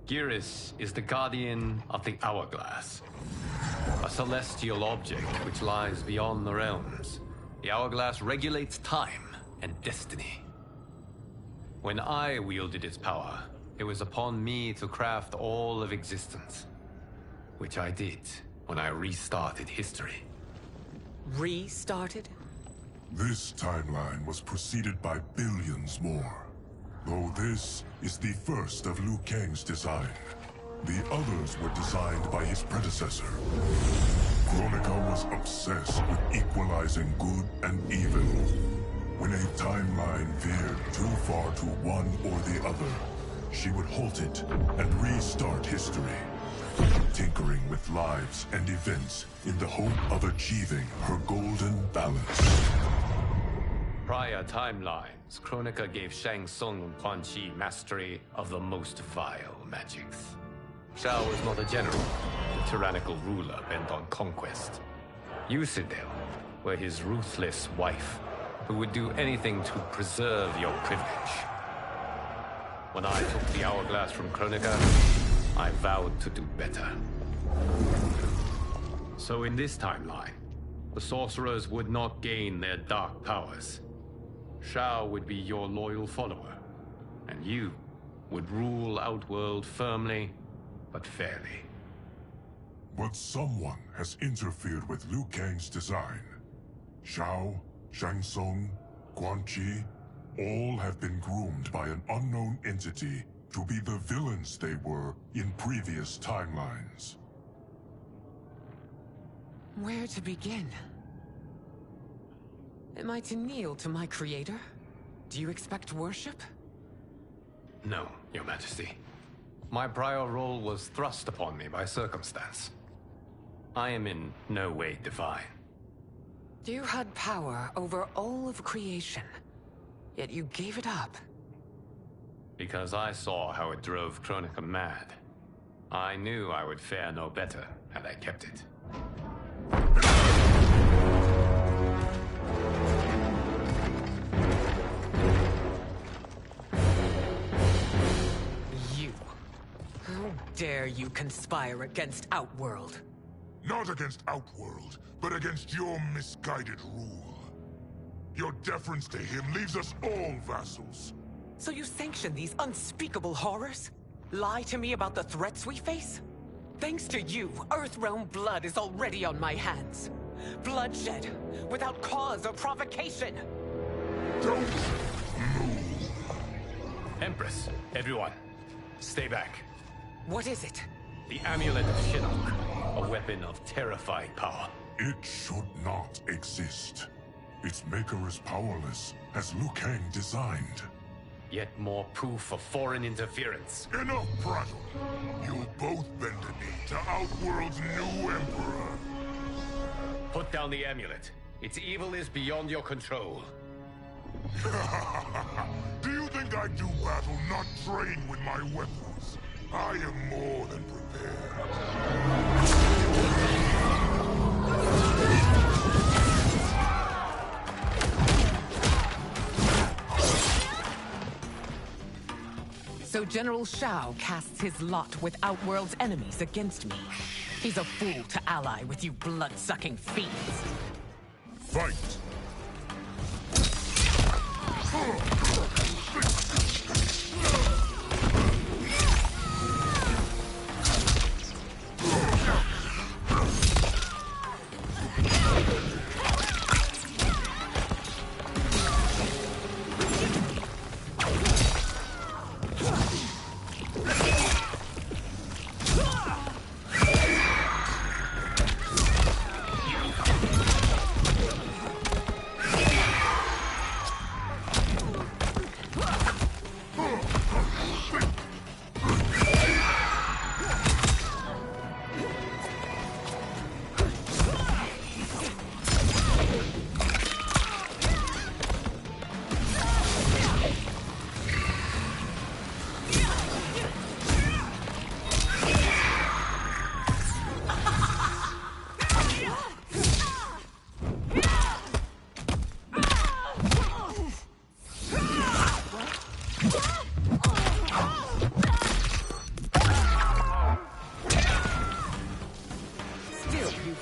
Geras is the guardian of the Hourglass. A celestial object which lies beyond the realms. The Hourglass regulates time and destiny. When I wielded its power, it was upon me to craft all of existence. Which I did when I restarted history. Restarted? This timeline was preceded by billions more. Though this is the first of Liu Kang's design. The others were designed by his predecessor. Kronika was obsessed with equalizing good and evil. When a timeline veered too far to one or the other, she would halt it and restart history, tinkering with lives and events in the hope of achieving her golden balance. Prior timelines, Kronika gave Shang Tsung and Quan Chi mastery of the most vile magics. Shao was not a general, a tyrannical ruler bent on conquest. Yusidel, were his ruthless wife, who would do anything to preserve your privilege. When I took the hourglass from Kronika, I vowed to do better. So in this timeline, the sorcerers would not gain their dark powers. Shao would be your loyal follower, and you would rule Outworld firmly, but fairly. But someone has interfered with Liu Kang's design. Shao, Shang Tsung, Quan Chi, all have been groomed by an unknown entity to be the villains they were in previous timelines. Where to begin? Am I to kneel to my creator? Do you expect worship? No, Your Majesty. My prior role was thrust upon me by circumstance. I am in no way divine. You had power over all of creation, yet you gave it up. Because I saw how it drove Kronika mad. I knew I would fare no better had I kept it. You. How dare you conspire against Outworld? Not against Outworld, but against your misguided rule. Your deference to him leaves us all vassals. So you sanction these unspeakable horrors? Lie to me about the threats we face? Thanks to you, Earthrealm blood is already on my hands. Bloodshed, without cause or provocation. Don't move. Empress, everyone, stay back. What is it? The Amulet of Shinnok, a weapon of terrifying power. It should not exist. Its maker is powerless, as Liu Kang designed. Yet more proof of foreign interference. Enough prattle! You'll both bend a knee to Outworld's new emperor. Put down the amulet. Its evil is beyond your control. Do you think I do battle not trained with my weapons? I am more than prepared. So General Shao casts his lot with Outworld's enemies against me. He's a fool to ally with you blood-sucking fiends. Fight!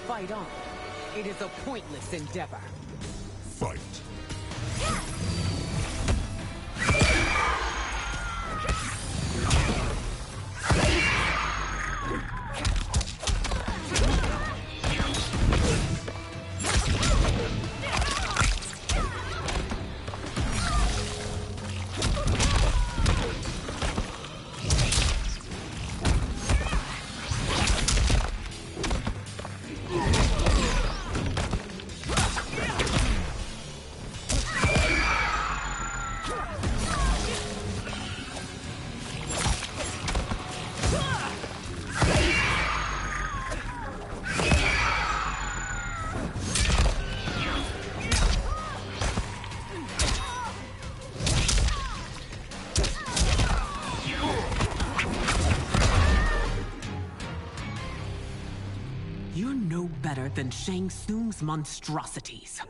Fight on. It is a pointless endeavor. Fight. You're no better than Shang Tsung's monstrosities.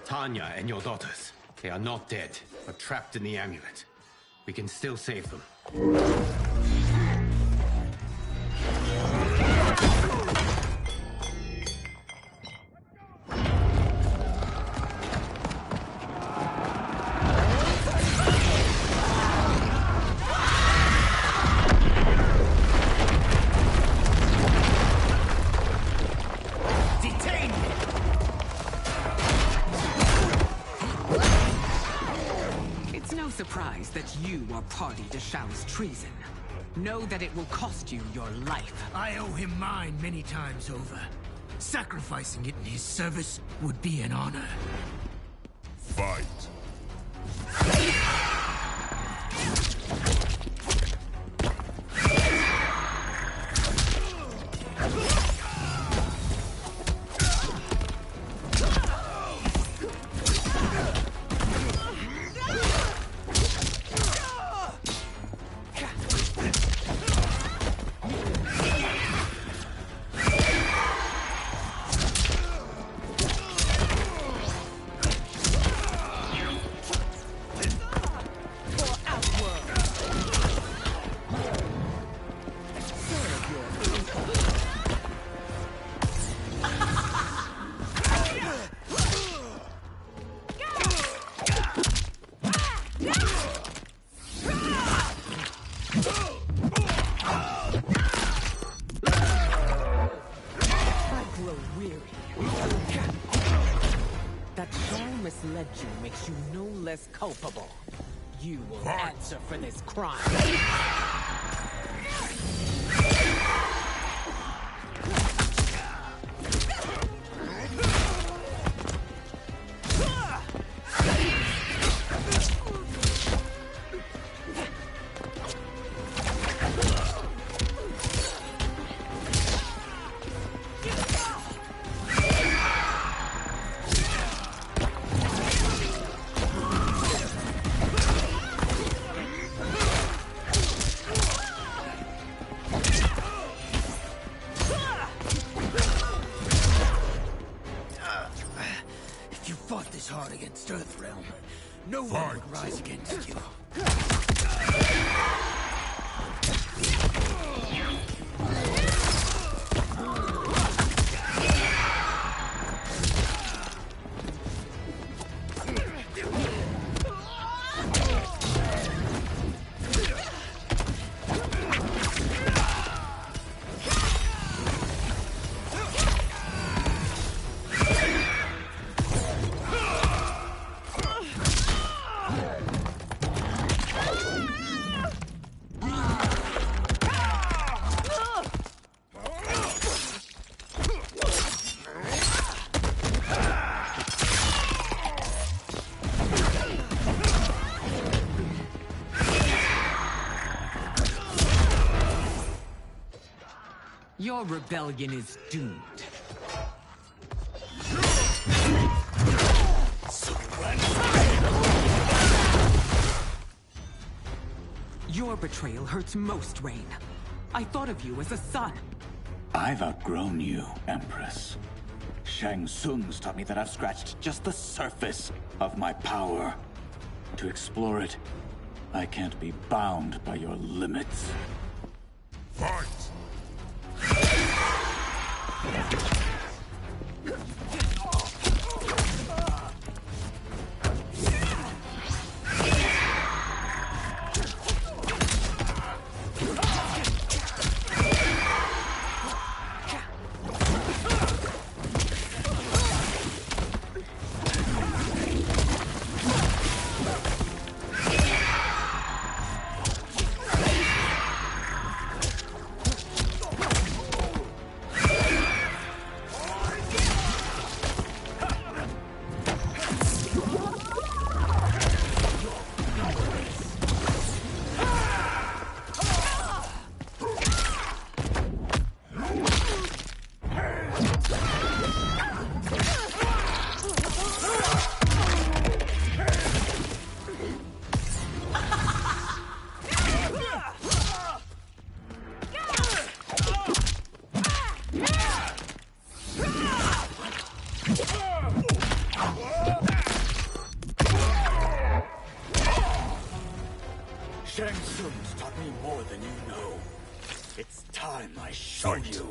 Tanya and your daughters. They are not dead, but trapped in the amulet. We can still save them. Surprised that you are party to Shao's treason. Know that it will cost you your life. I owe him mine many times over. Sacrificing it in his service would be an honor. Fight. Misled you makes you no less culpable. You will answer for this crime. Hard against Earthrealm. No one would rise against you. Your rebellion is doomed. Your betrayal hurts most, Rain. I thought of you as a son. I've outgrown you, Empress. Shang Tsung's taught me that I've scratched just the surface of my power. To explore it, I can't be bound by your limits. Fight! Shang Tsung's taught me more than you know. It's time I show you.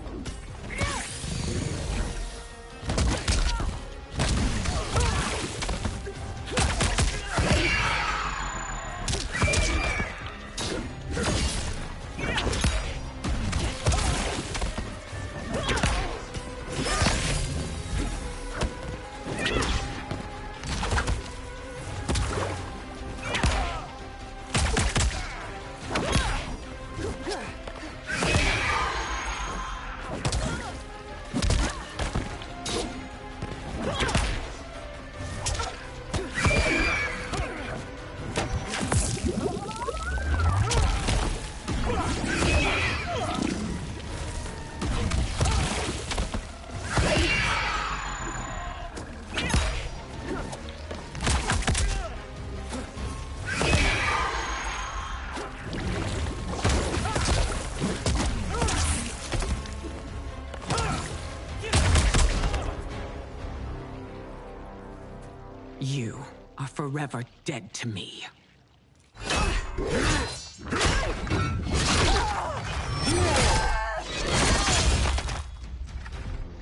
You are forever dead to me.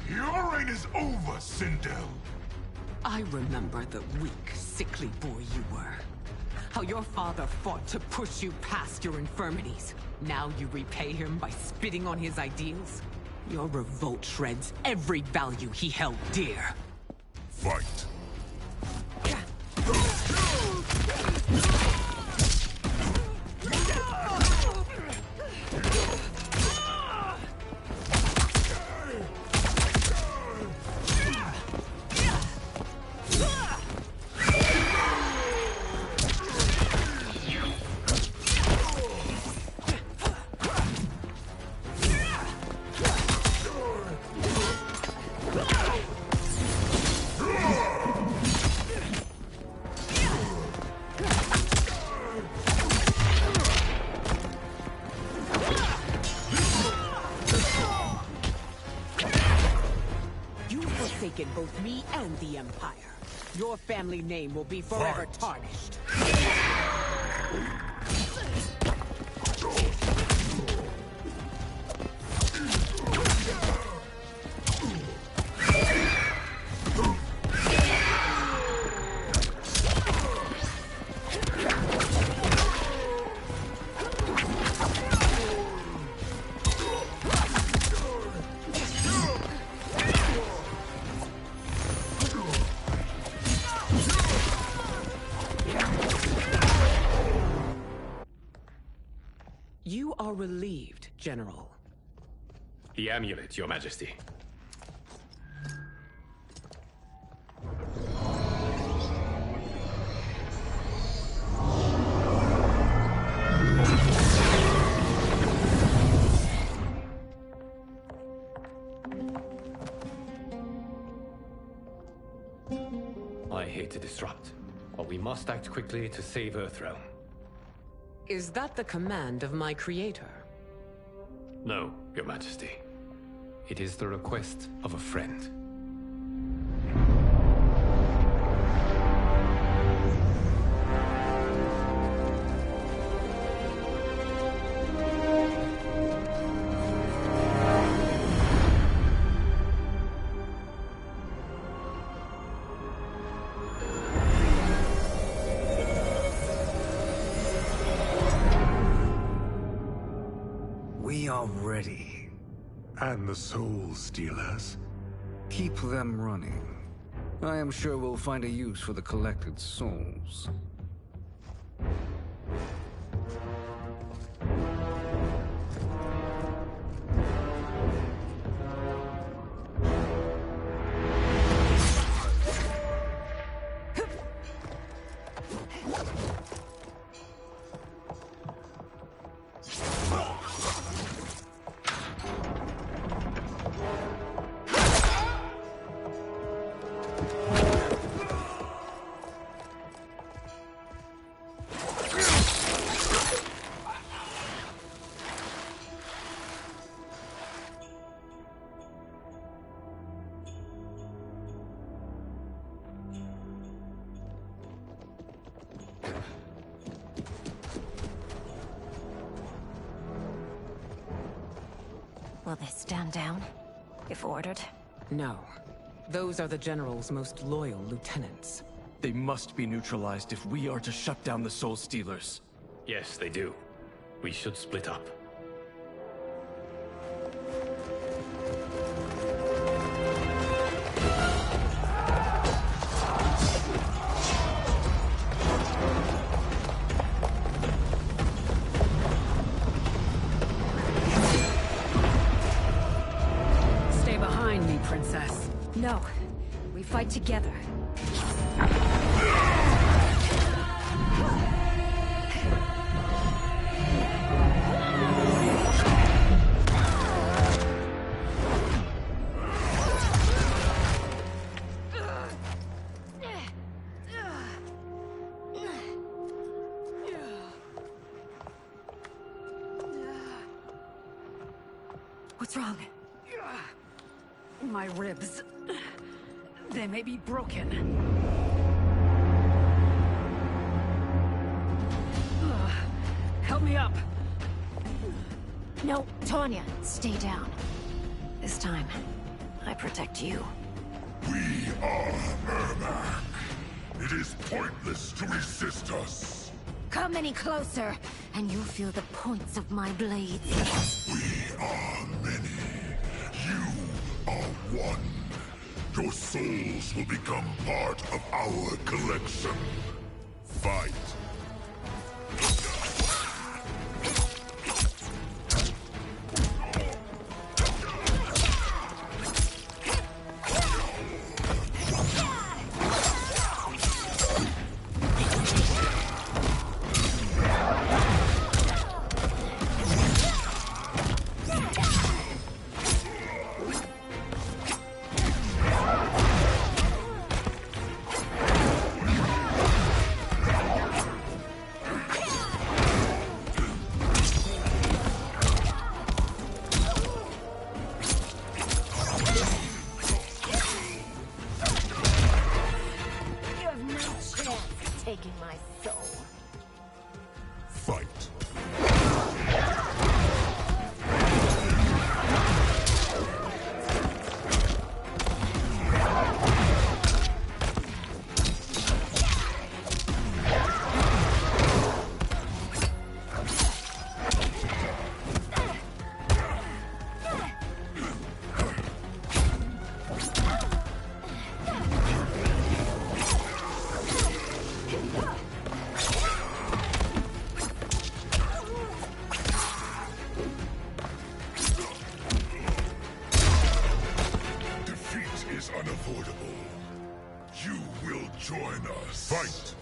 Your reign is over, Sindel. I remember the weak, sickly boy you were. How your father fought to push you past your infirmities. Now you repay him by spitting on his ideals? Your revolt shreds every value he held dear. Fight. Both me and the Empire. Your family name will be forever tarnished. You are relieved, General. The amulet, Your Majesty. I hate to disrupt, but we must act quickly to save Earthrealm. Is that the command of my creator? No, Your Majesty. It is the request of a friend. We are ready. And the Soul Stealers? Keep them running. I am sure we'll find a use for the collected souls. Will they stand down, if ordered? No. Those are the General's most loyal lieutenants. They must be neutralized if we are to shut down the Soul Stealers. Yes, they do. We should split up. Stay behind me, Princess. No. We fight together. What's wrong? My ribs. They may be broken. Help me up. No, Tanya, stay down. This time, I protect you. We are Ermac. It is pointless to resist us. Come any closer, and you'll feel the points of my blades. We are many. You are one. Your souls will become part of our collection. Fight. Taking my soul. Fight. Unavoidable. You will join us. Fight!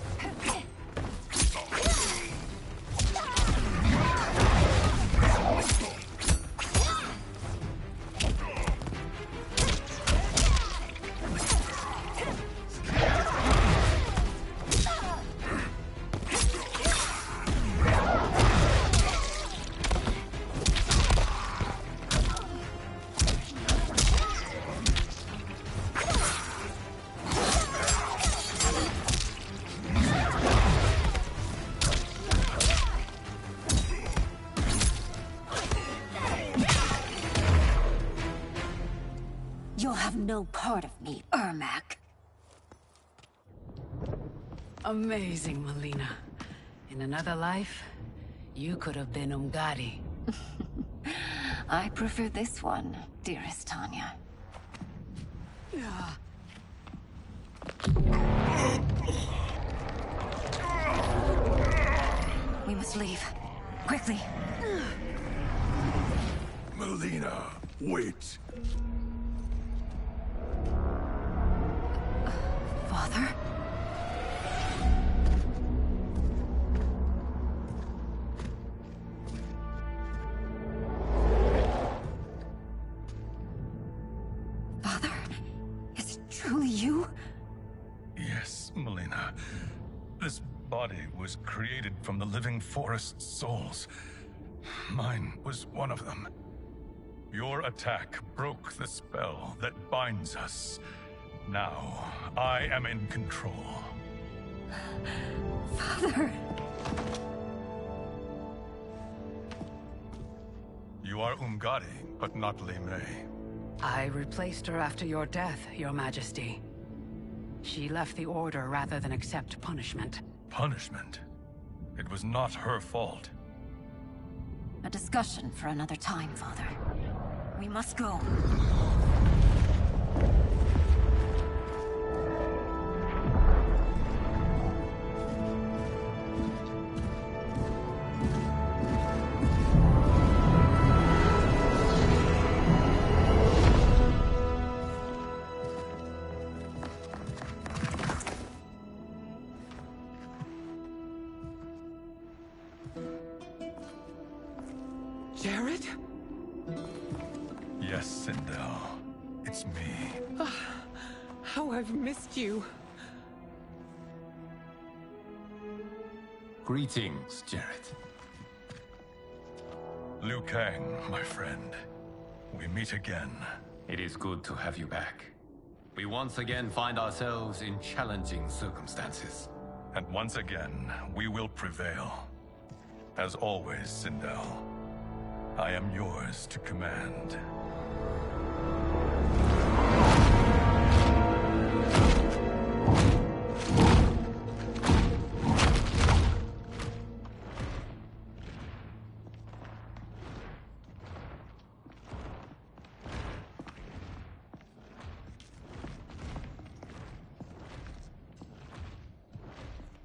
You'll have no part of me, Ermac. Amazing, Melina. In another life, you could have been Umgadi. I prefer this one, dearest Tanya. We must leave. Quickly. Melina, wait. Father? Father? Is it truly you? Yes, Melina. This body was created from the living forest's souls. Mine was one of them. Your attack broke the spell that binds us. Now, I am in control. Father! You are are Umgadi, but not Li Mei. I replaced her after your death, Your Majesty. She left the Order rather than accept punishment. Punishment? It was not her fault. A discussion for another time, Father. We must go. Jared? Yes, Sindel. It's me. How I've missed you. Greetings, Jared. Liu Kang, my friend. We meet again. It is good to have you back. We once again find ourselves in challenging circumstances. And once again, we will prevail. As always, Sindel, I am yours to command.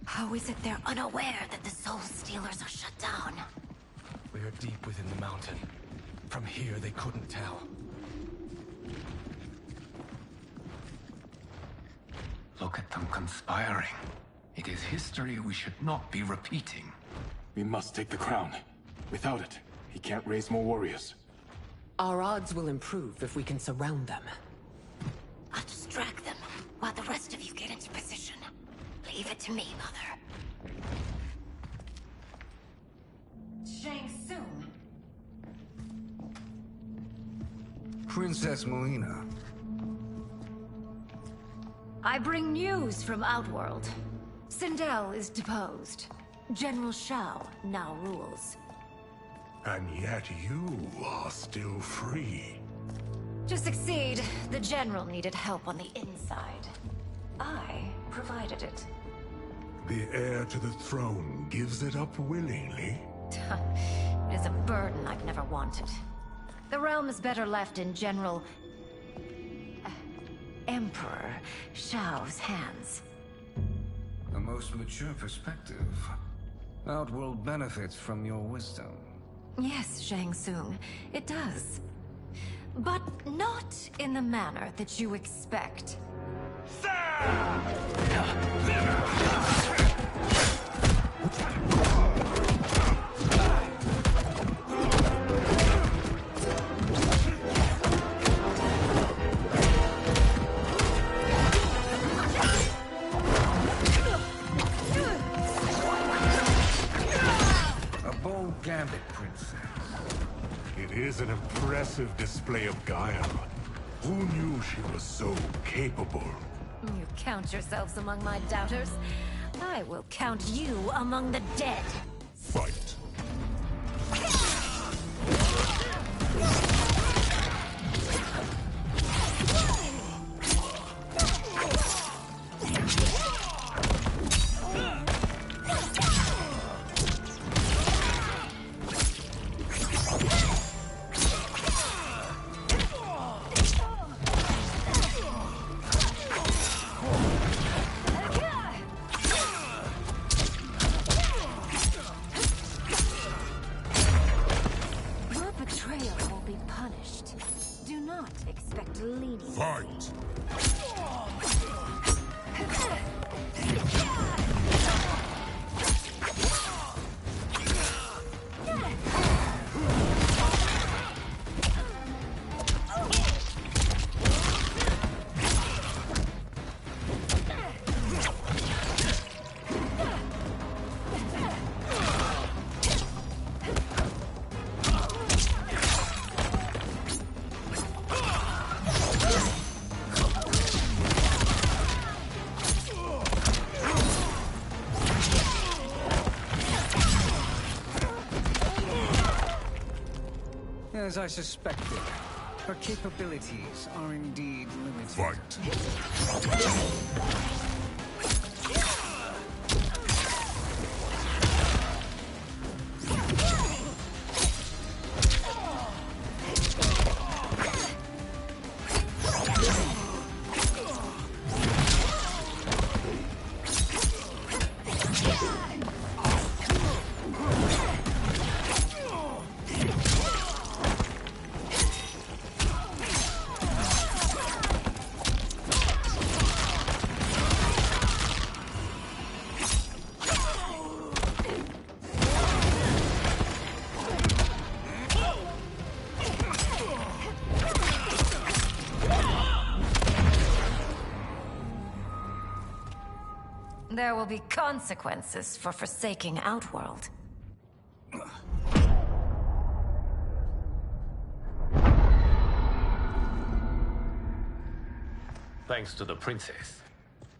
How is it they're unaware that the Soul Stealers are shut down? We are deep within the mountain. From here, they couldn't tell. Look at them conspiring. It is history we should not be repeating. We must take the crown. Without it, he can't raise more warriors. Our odds will improve if we can surround them. I'll distract them while the rest of you get into position. Leave it to me, Mother. Shang Tsung. Princess Melina. I bring news from Outworld. Sindel is deposed. General Shao now rules. And yet you are still free. To succeed, the General needed help on the inside. I provided it. The heir to the throne gives it up willingly. It is a burden I've never wanted. The realm is better left in General... Emperor Shao's hands. A most mature perspective. Outworld benefits from your wisdom. Yes, Shang Tsung, it does. But not in the manner that you expect. A bold gambit, Princess. It is an impressive display of guile. Who knew she was so capable? You count yourselves among my doubters. I will count you among the dead. Fight. Your betrayal will be As I suspected, her capabilities are indeed limited. Fight. There will be consequences for forsaking Outworld. Thanks to the princess,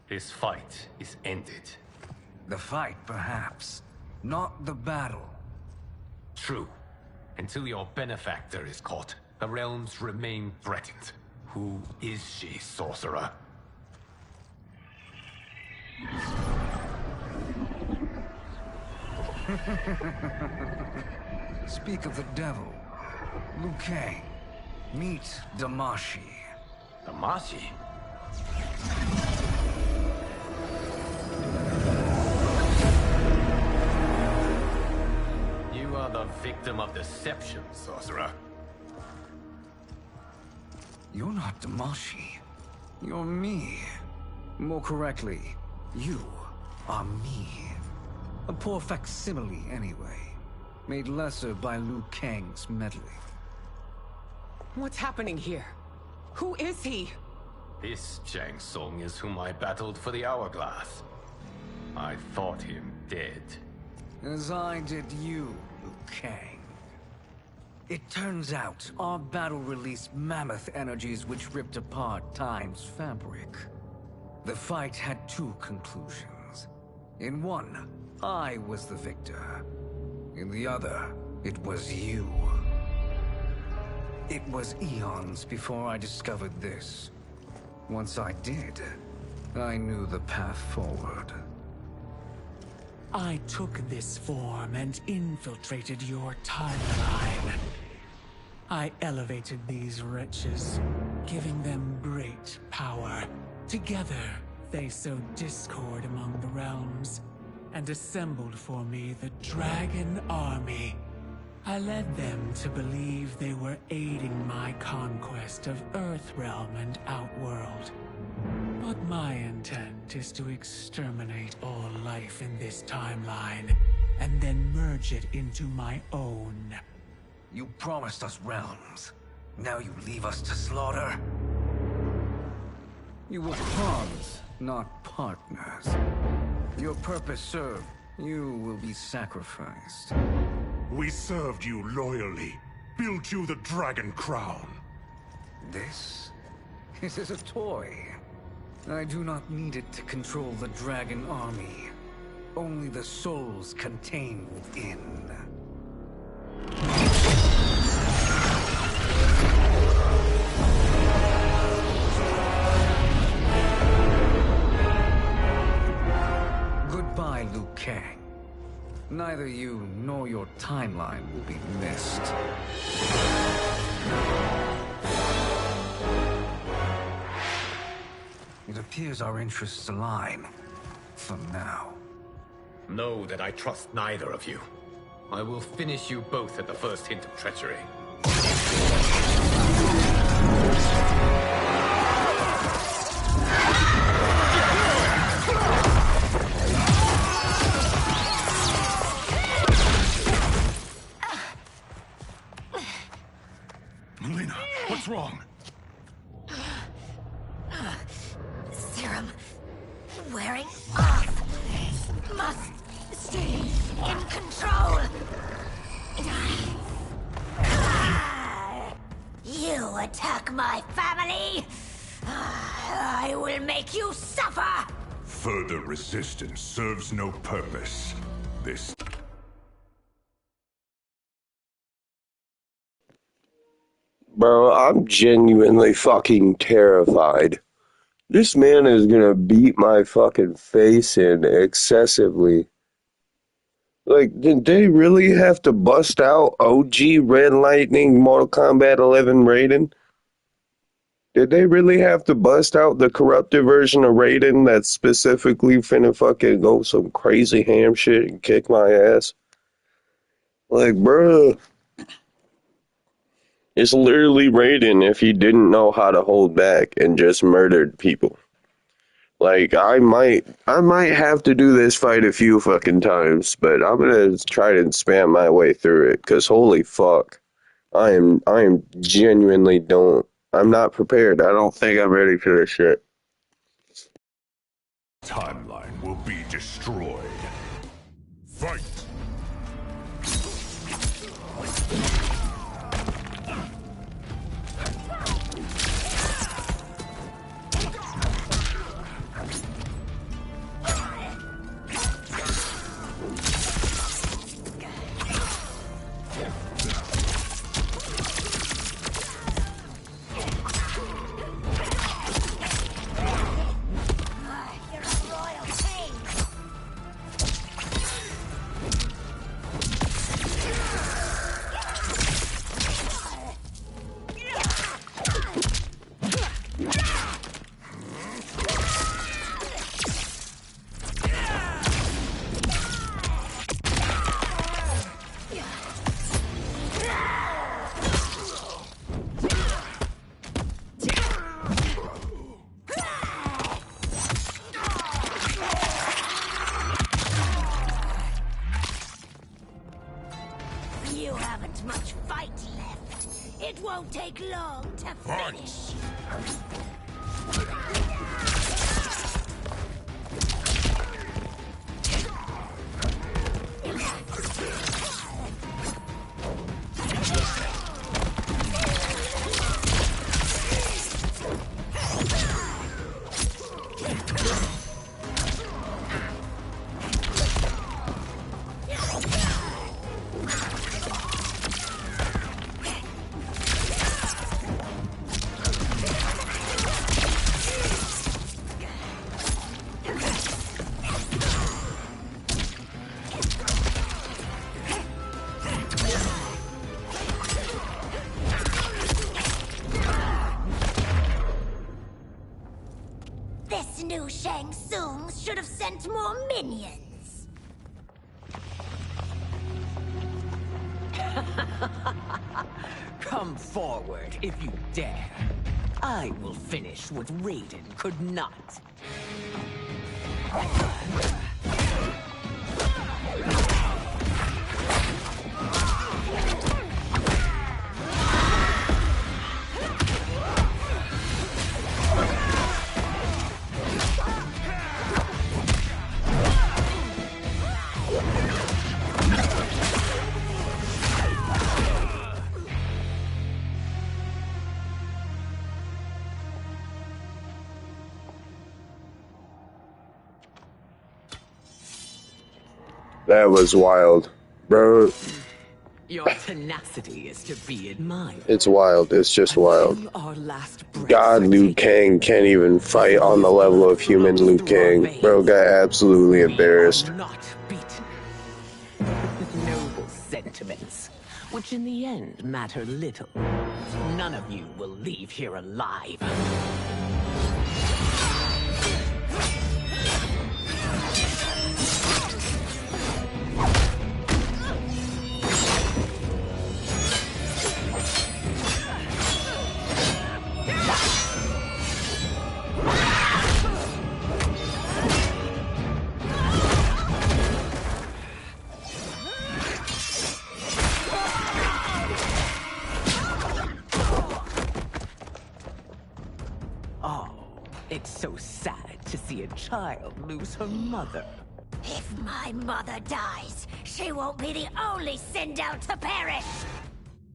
this fight is ended. The fight, perhaps. Not the battle. True. Until your benefactor is caught, the realms remain threatened. Who is she, sorcerer? Speak of the devil. Liu Kang. Meet Damashi. Damashi? You are the victim of deception, sorcerer. You're not Damashi. You're me. More correctly, you are me. A poor facsimile, anyway. Made lesser by Liu Kang's meddling. What's happening here? Who is he? This Shang Tsung is whom I battled for the Hourglass. I thought him dead. As I did you, Liu Kang. It turns out our battle released mammoth energies which ripped apart time's fabric. The fight had two conclusions. In one, I was the victor. In the other, it was you. It was eons before I discovered this. Once I did, I knew the path forward. I took this form and infiltrated your timeline. I elevated these wretches, giving them great power. Together, they sowed discord among the realms, and assembled for me the Dragon Army. I led them to believe they were aiding my conquest of Earthrealm and Outworld. But my intent is to exterminate all life in this timeline, and then merge it into my own. You promised us realms. Now you leave us to slaughter? You were pawns, not partners. Your purpose served. You will be sacrificed. We served you loyally. Built you the Dragon Crown. This is a toy. I do not need it to control the Dragon Army. Only the souls contained within. Goodbye, Liu Kang. Neither you nor your timeline will be missed. It appears our interests align. For now. Know that I trust neither of you. I will finish you both at the first hint of treachery. Melina, what's wrong? Serum wearing off. Must stay in control. You attack my family. I will make you suffer. Further resistance serves no purpose. This Bro, I'm genuinely fucking terrified. This man is gonna beat my fucking face in excessively. Like, did they really have to bust out OG Red Lightning Mortal Kombat 11 Raiden? Did they really have to bust out the corrupted version of Raiden that's specifically finna fucking go some crazy ham shit and kick my ass? Like, bruh. It's literally Raiden if he didn't know how to hold back and just murdered people. Like, I might have to do this fight a few fucking times, but I'm gonna try to spam my way through it, cause holy fuck. I am genuinely I'm not prepared. I don't think I'm ready for this shit. Timeline will be destroyed. Fight! You haven't much fight left. It won't take long to finish. This new Shang Tsung should have sent more minions. Come forward if you dare. I will finish what Raiden could not. That was wild. Bro. Your tenacity is to be admired. It's wild. It's just wild. Our last God, Liu Kang can't even fight on the level of human Liu Kang. Bro got absolutely embarrassed. Not beaten. Noble sentiments, which in the end matter little. None of you will leave here alive. It's so sad to see a child lose her mother. If my mother dies, she won't be the only Sindel to perish.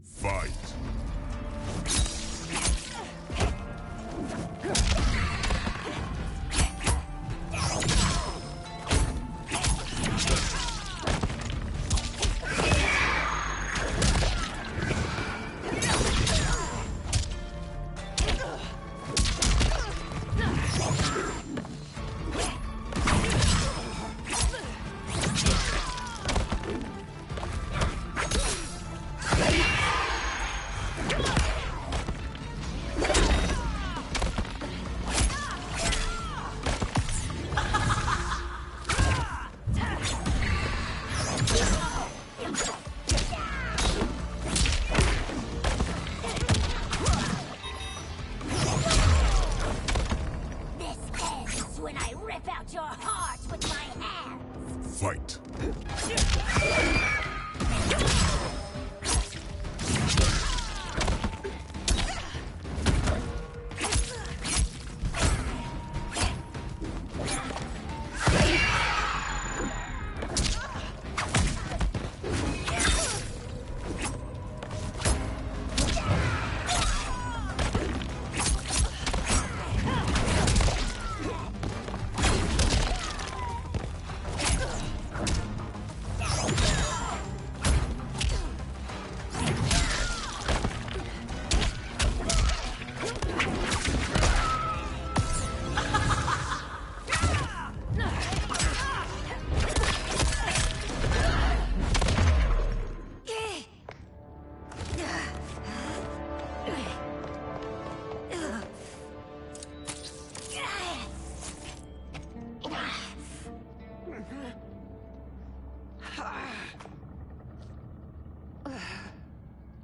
Fight.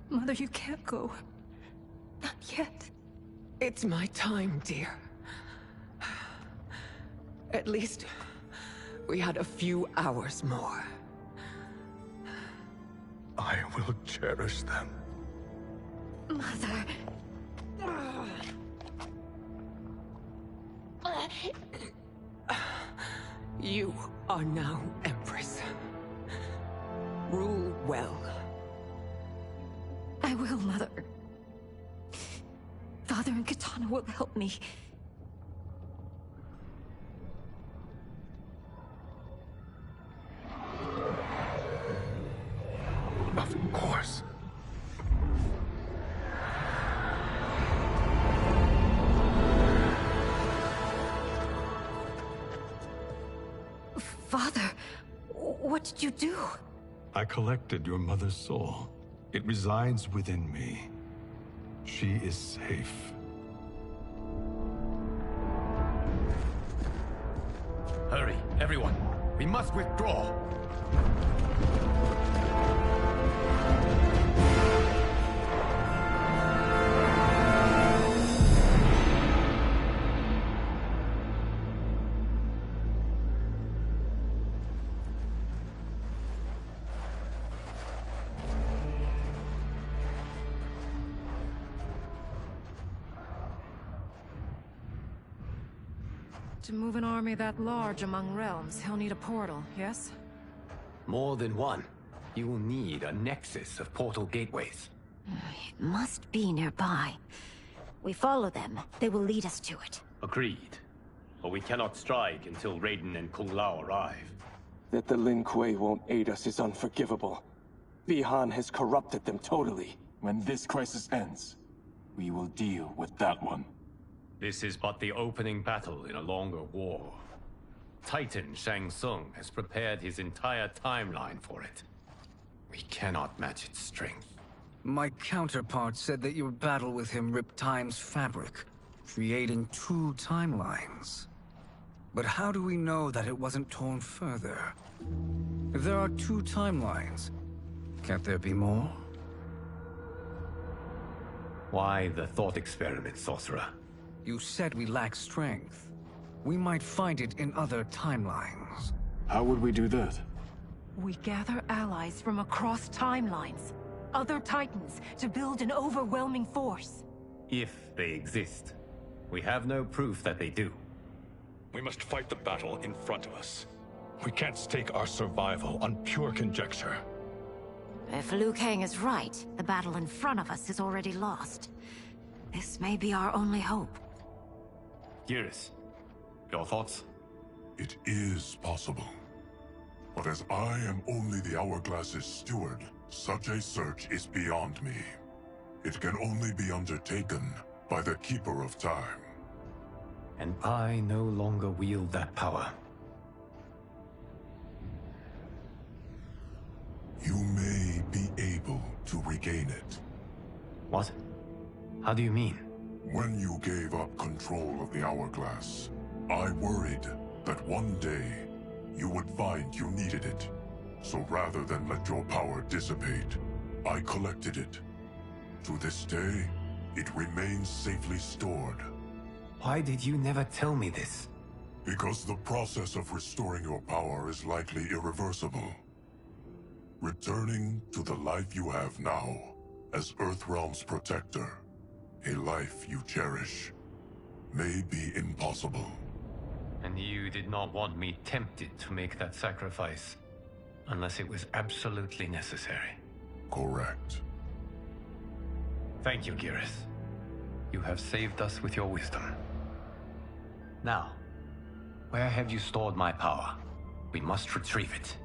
Mother, you can't go. Not yet. It's my time, dear. At least we had a few hours more. I will cherish them. Mother. You are now Empress. Rule well. I will, Mother. Father and Katana will help me. Of course. Father, what did you do? I collected your mother's soul. It resides within me. She is safe. Hurry, everyone. We must withdraw. To move an army that large among realms, he'll need a portal, yes? More than one. You will need a nexus of portal gateways. It must be nearby. We follow them, they will lead us to it. Agreed. But we cannot strike until Raiden and Kung Lao arrive. That the Lin Kuei won't aid us is unforgivable. Bihan has corrupted them totally. When this crisis ends, we will deal with that one. This is but the opening battle in a longer war. Titan Shang Tsung has prepared his entire timeline for it. We cannot match its strength. My counterpart said that your battle with him ripped time's fabric, creating two timelines. But how do we know that it wasn't torn further? If there are two timelines, can't there be more? Why the thought experiment, Sorcerer? You said we lack strength. We might find it in other timelines. How would we do that? We gather allies from across timelines, other titans, to build an overwhelming force. If they exist. We have no proof that they do. We must fight the battle in front of us. We can't stake our survival on pure conjecture. If Liu Kang is right, the battle in front of us is already lost. This may be our only hope. Geras, your thoughts? It is possible. But as I am only the Hourglass's steward, such a search is beyond me. It can only be undertaken by the Keeper of Time. And I no longer wield that power. You may be able to regain it. What? How do you mean? When you gave up control of the Hourglass, I worried that one day you would find you needed it. So rather than let your power dissipate, I collected it. To this day, it remains safely stored. Why did you never tell me this? Because the process of restoring your power is likely irreversible. Returning to the life you have now, as Earthrealm's protector, a life you cherish, may be impossible. And you did not want me tempted to make that sacrifice, unless it was absolutely necessary. Correct. Thank you, Geras. You have saved us with your wisdom. Now, where have you stored my power? We must retrieve it.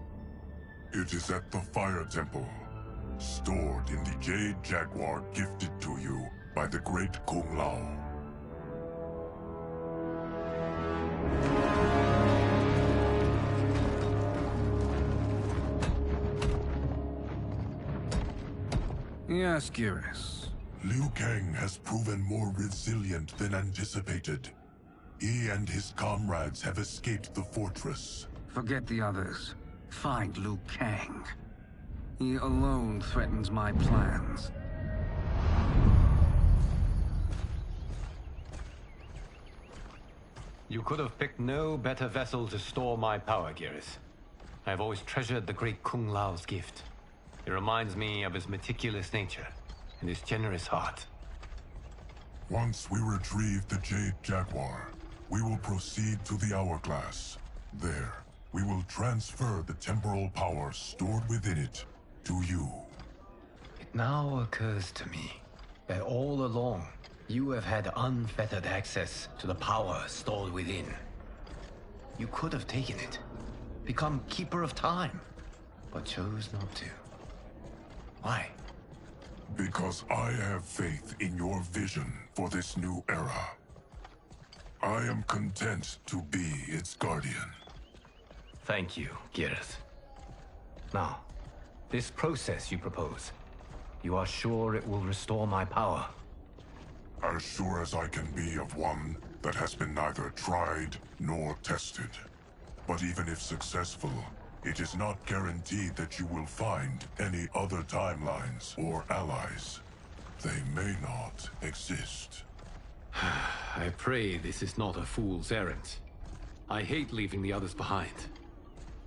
It is at the Fire Temple, stored in the Jade Jaguar gifted to you by the great Kung Lao. Yes, Geras. Liu Kang has proven more resilient than anticipated. He and his comrades have escaped the fortress. Forget the others. Find Liu Kang. He alone threatens my plans. You could have picked no better vessel to store my power, Geras. I have always treasured the great Kung Lao's gift. It reminds me of his meticulous nature and his generous heart. Once we retrieve the Jade Jaguar, we will proceed to the Hourglass. There, we will transfer the temporal power stored within it to you. It now occurs to me that all along, you have had unfettered access to the power stored within. You could have taken it, become Keeper of Time, but chose not to. Why? Because I have faith in your vision for this new era. I am content to be its guardian. Thank you, Geras. Now, this process you propose, you are sure it will restore my power? As sure as I can be of one that has been neither tried nor tested. But even if successful, it is not guaranteed that you will find any other timelines or allies. They may not exist. I pray this is not a fool's errand. I hate leaving the others behind.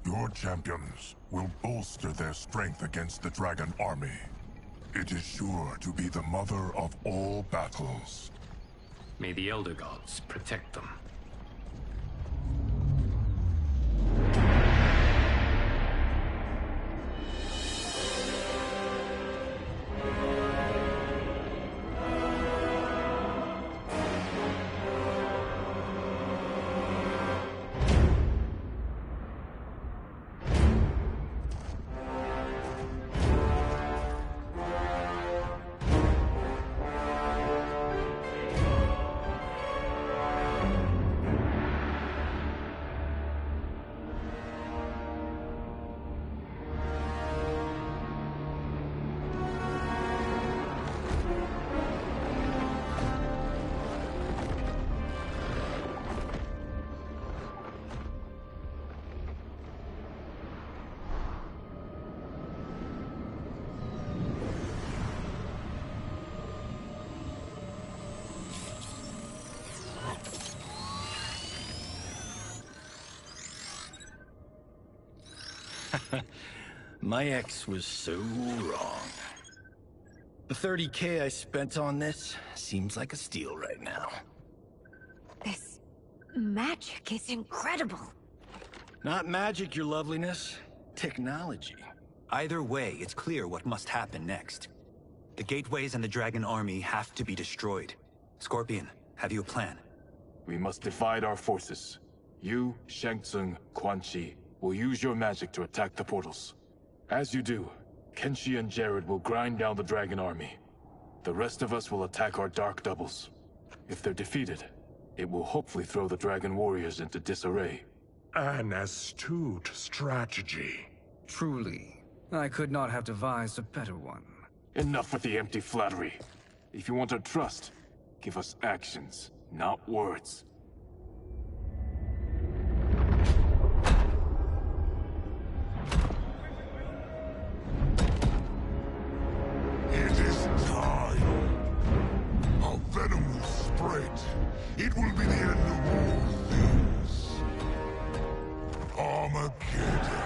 Your champions will bolster their strength against the Dragon Army. It is sure to be the mother of all battles. May the Elder Gods protect them. My ex was so wrong. The 30K I spent on this seems like a steal right now. This magic is incredible. Not magic, your loveliness. Technology. Either way, it's clear what must happen next. The gateways and the Dragon Army have to be destroyed. Scorpion, have you a plan? We must divide our forces. You, Shang Tsung, Quan Chi, will use your magic to attack the portals. As you do, Kenshi and Jared will grind down the Dragon Army. The rest of us will attack our Dark Doubles. If they're defeated, it will hopefully throw the Dragon Warriors into disarray. An astute strategy. Truly, I could not have devised a better one. Enough with the empty flattery. If you want our trust, give us actions, not words. It is time. A venom will spread. It will be the end of all things. Armageddon.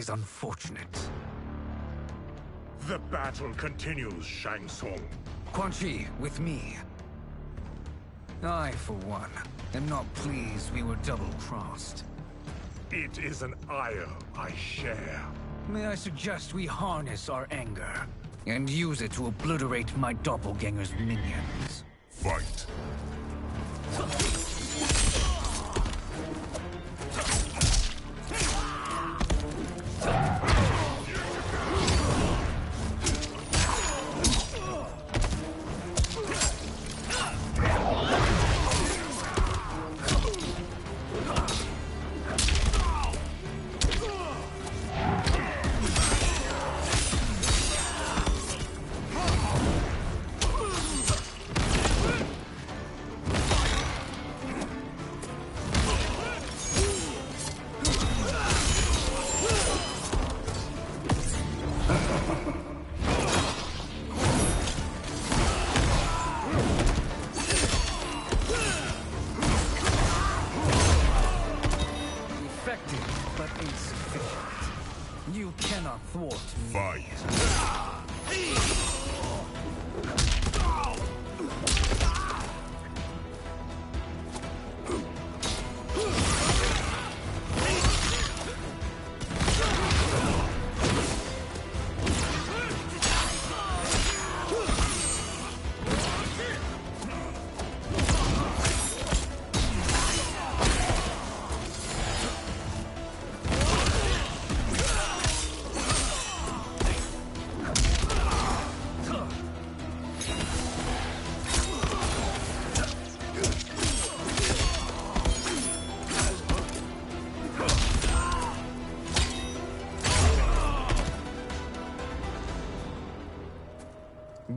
is unfortunate. The battle continues, Shang Tsung. Quan Chi, with me. I, for one, am not pleased we were double-crossed. It is an ire I share. May I suggest we harness our anger and use it to obliterate my doppelganger's minions? Fight.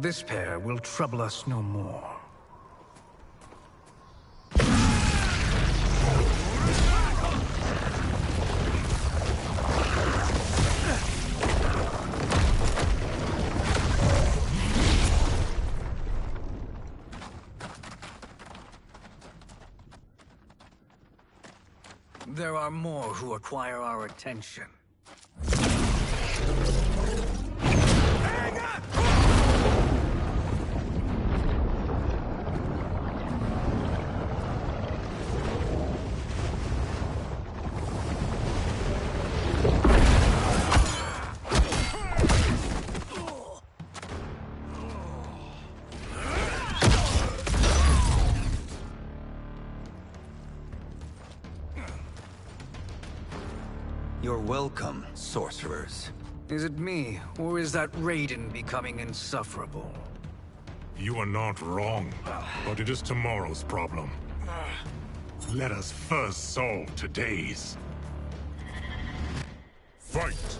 This pair will trouble us no more. There are more who require our attention. You're welcome, sorcerers. Is it me, or is that Raiden becoming insufferable? You are not wrong, but it is tomorrow's problem. Let us first solve today's. Fight!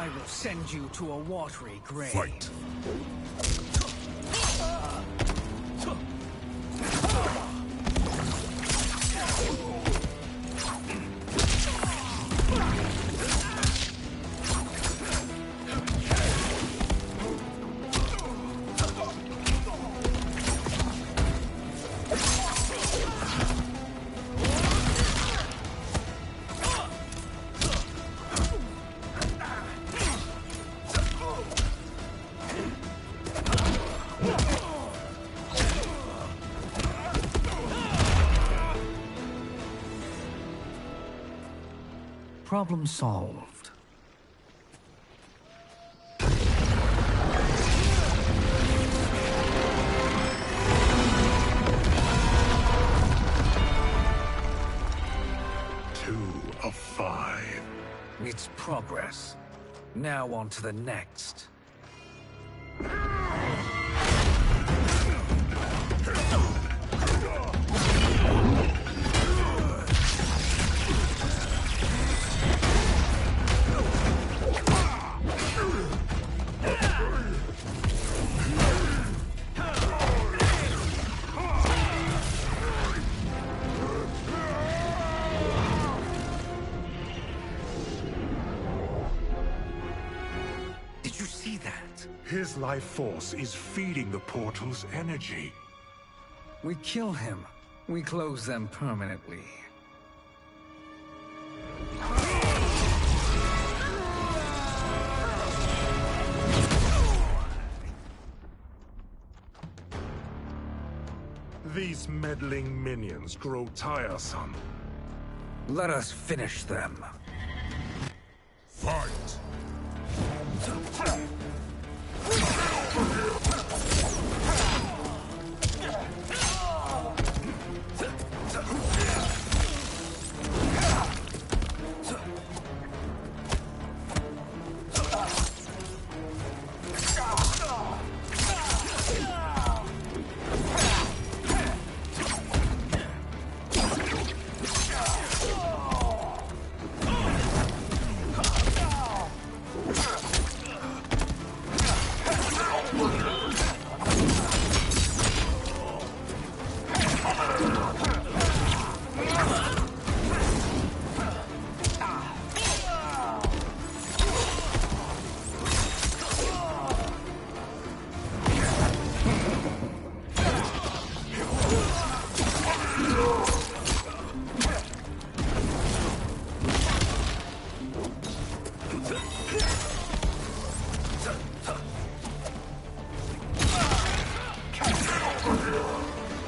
I will send you to a watery grave. Fight. Problem solved. Two of 5. It's progress. Now on to the next. His life force is feeding the portal's energy. We kill him. We close them permanently. These meddling minions grow tiresome. Let us finish them. Fight!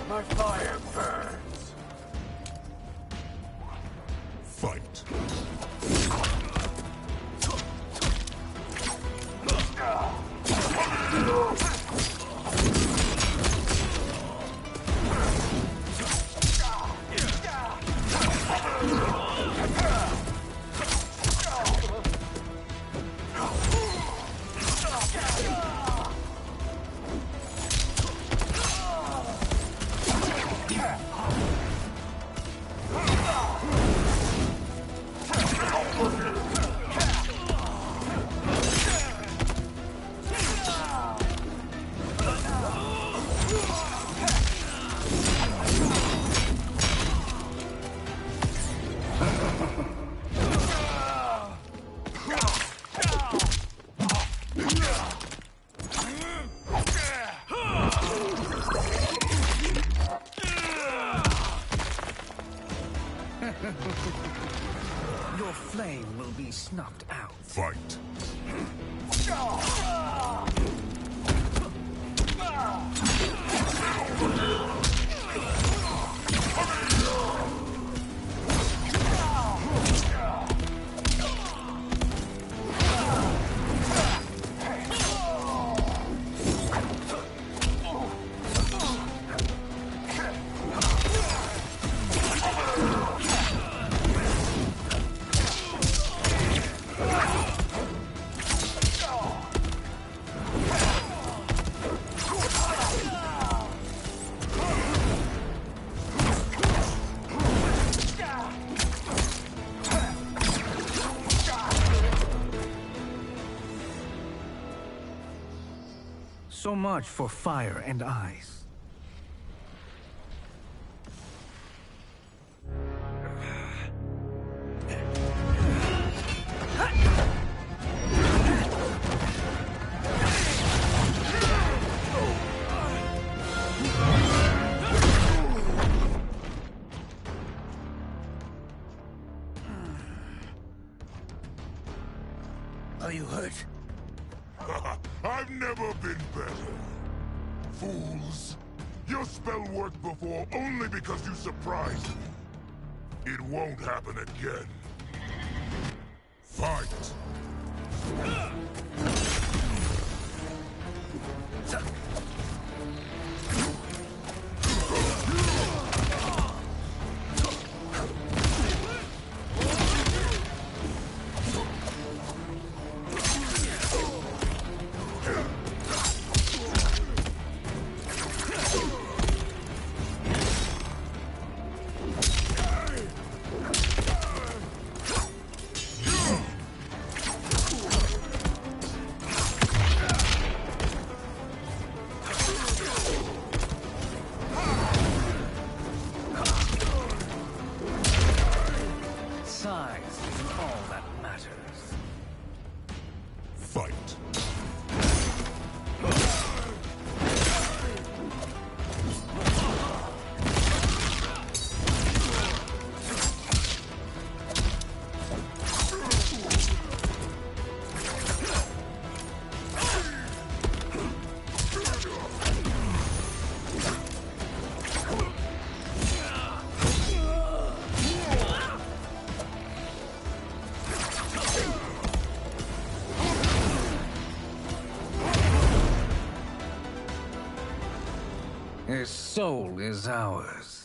My fire burns. Fight. Your flame will be snuffed out. Fight. So much for fire and ice. Are you hurt? I've never been better. Fools. Your spell worked before only because you surprised me. It won't happen again. Fight! His soul is ours.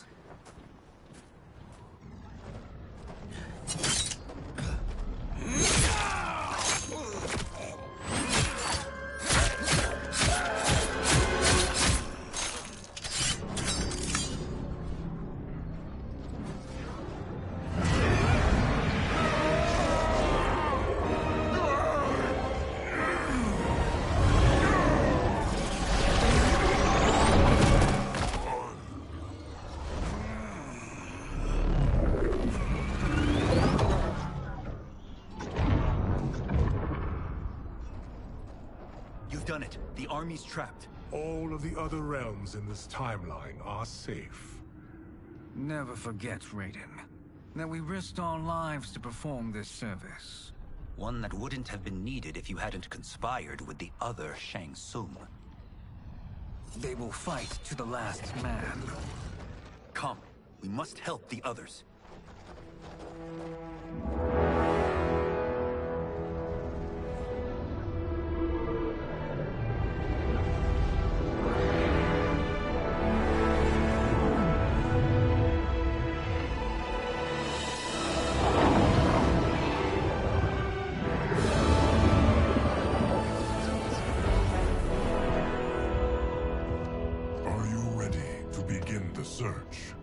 Done it. The army's trapped. All of the other realms in this timeline are safe. Never forget, Raiden, that we risked our lives to perform this service. One that wouldn't have been needed if you hadn't conspired with the other Shang Tsung. They will fight to the last man. Come, we must help the others. Search.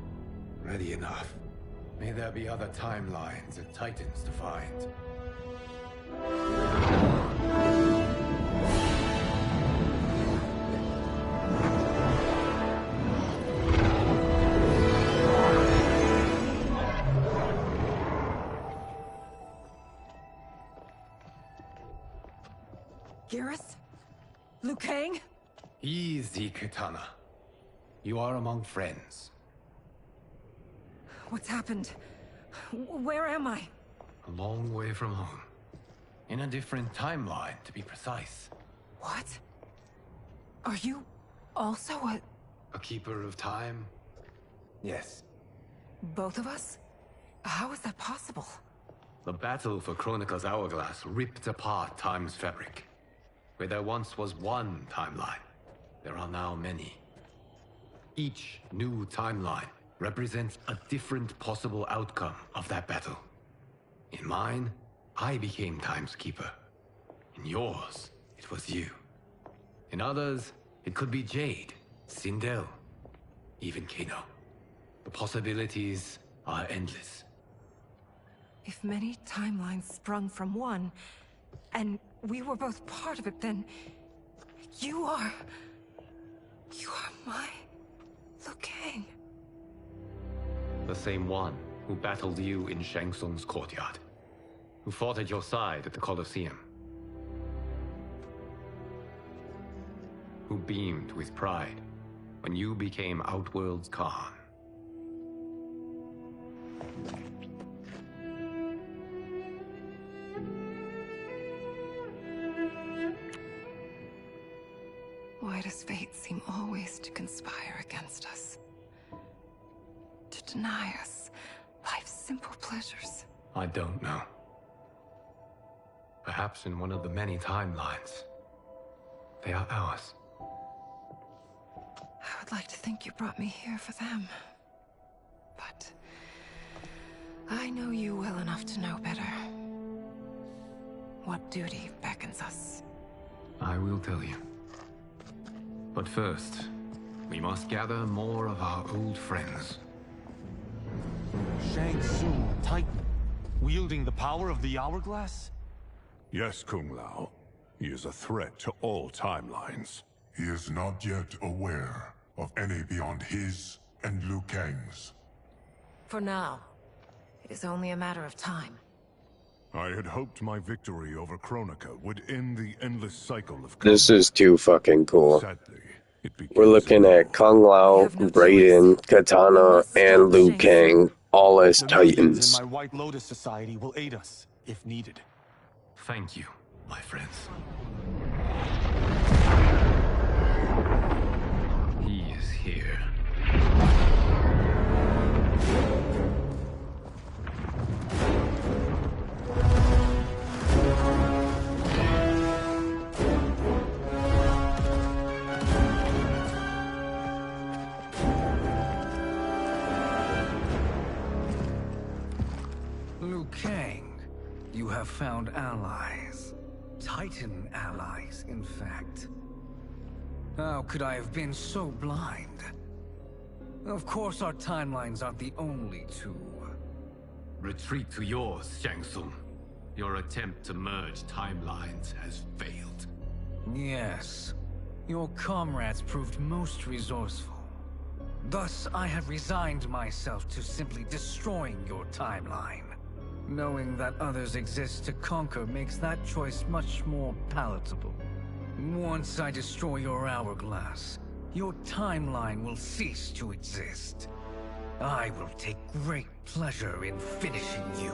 Ready enough. May there be other timelines and titans to find. Garrus? Liu Kang? Easy, Kitana. You are among friends. What's happened? Where am I? A long way from home. In a different timeline, to be precise. What? Are you also a keeper of time? Yes. Both of us? How is that possible? The battle for Chronica's Hourglass ripped apart time's fabric. Where there once was one timeline, there are now many. Each new timeline represents a different possible outcome of that battle. In mine, I became Time's Keeper. In yours, it was you. In others, it could be Jade, Sindel, even Kano. The possibilities are endless. If many timelines sprung from one, and we were both part of it, then you are... You are my Liu Kang. The same one who battled you in Shang Tsung's courtyard. Who fought at your side at the Colosseum. Who beamed with pride when you became Outworld's Khan. Why does fate seem always to conspire against us? To deny us life's simple pleasures? I don't know. Perhaps in one of the many timelines, they are ours. I would like to think you brought me here for them. But I know you well enough to know better. What duty beckons us? I will tell you. But first, we must gather more of our old friends. Shang Tsung, Titan, wielding the power of the Hourglass? Yes, Kung Lao. He is a threat to all timelines. He is not yet aware of any beyond his and Liu Kang's. For now, it is only a matter of time. I had hoped my victory over Kronika would end the endless cycle of This is too fucking cool. Sadly, We're looking at Kung Lao, Raiden, Katana, and Liu Kang, all as The Americans Titans. in my White Lotus Society will aid us, if needed. Thank you, my friends. He is here. Liu Kang, you have found allies. Titan allies, in fact. How could I have been so blind? Of course our timelines aren't the only two. Retreat to yours, Shang Tsung. Your attempt to merge timelines has failed. Yes. Your comrades proved most resourceful. Thus, I have resigned myself to simply destroying your timeline. Knowing that others exist to conquer makes that choice much more palatable. Once I destroy your hourglass, your timeline will cease to exist. I will take great pleasure in finishing you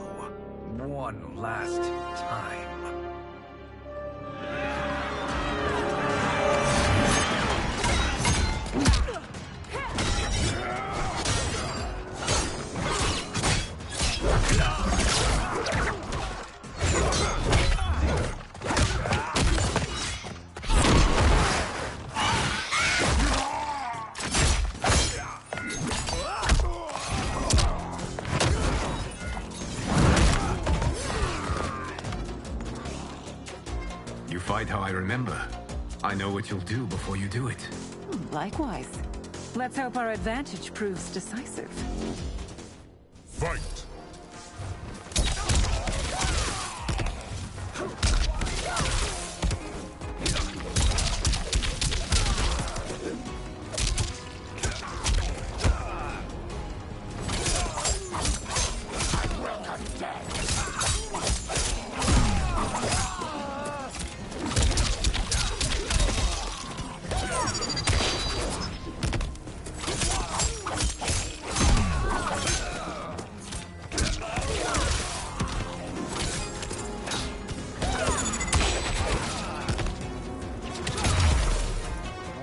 one last time. Fight how I remember. I know what you'll do before you do it. Likewise. Let's hope our advantage proves decisive. Fight!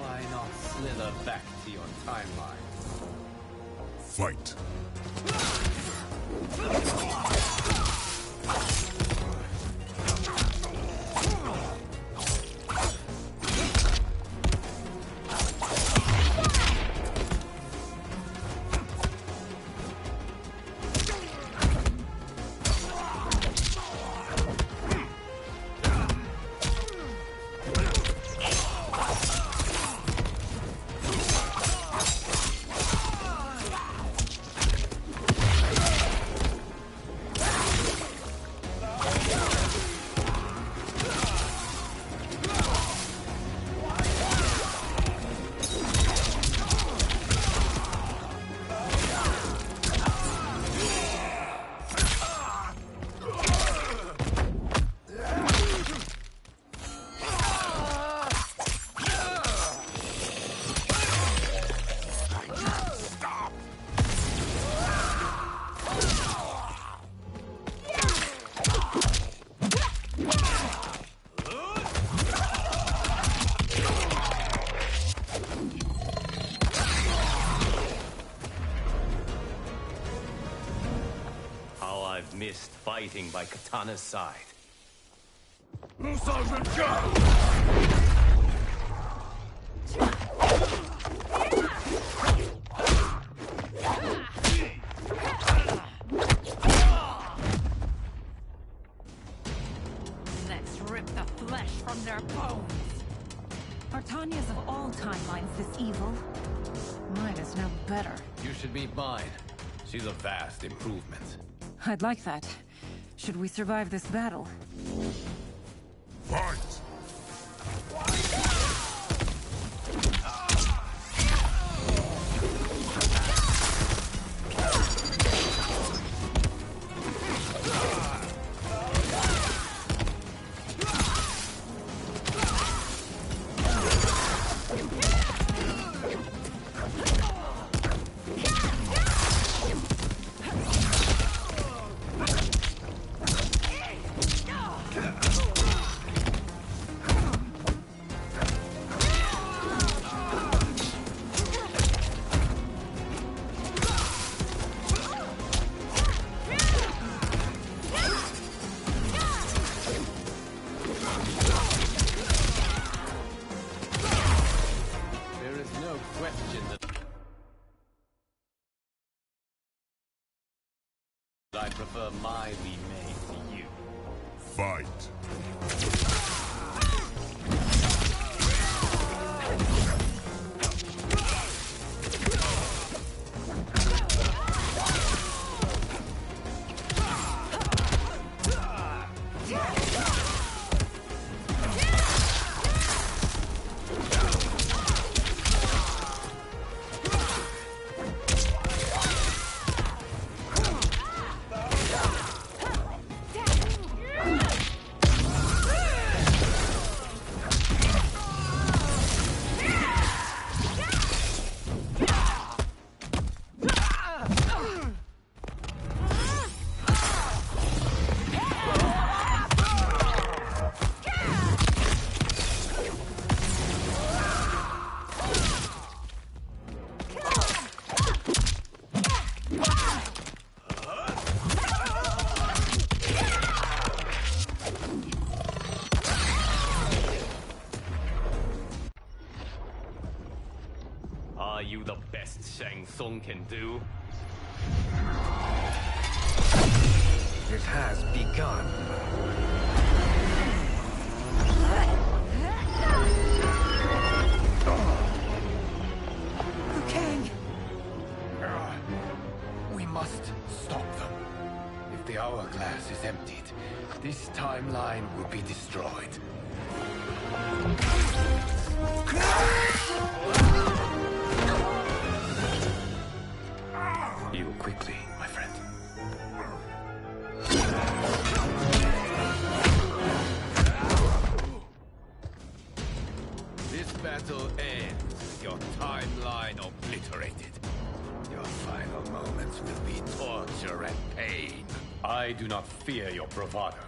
Why not slither back to your timeline? Fight! I've missed fighting by Katana's side. Let's rip the flesh from their bones. Are Tanya's of all timelines this evil? Mine is no better. You should meet mine. She's a vast improvement. I'd like that. Should we survive this battle? Fight! I prefer my remake to you. Fight. Are you the best Shang Tsung can do? It has begun. Liu Kang! We must stop them. If the hourglass is emptied, this timeline will be destroyed. Heal quickly, my friend. This battle ends with your timeline obliterated. Your final moments will be torture and pain. I do not fear your bravado.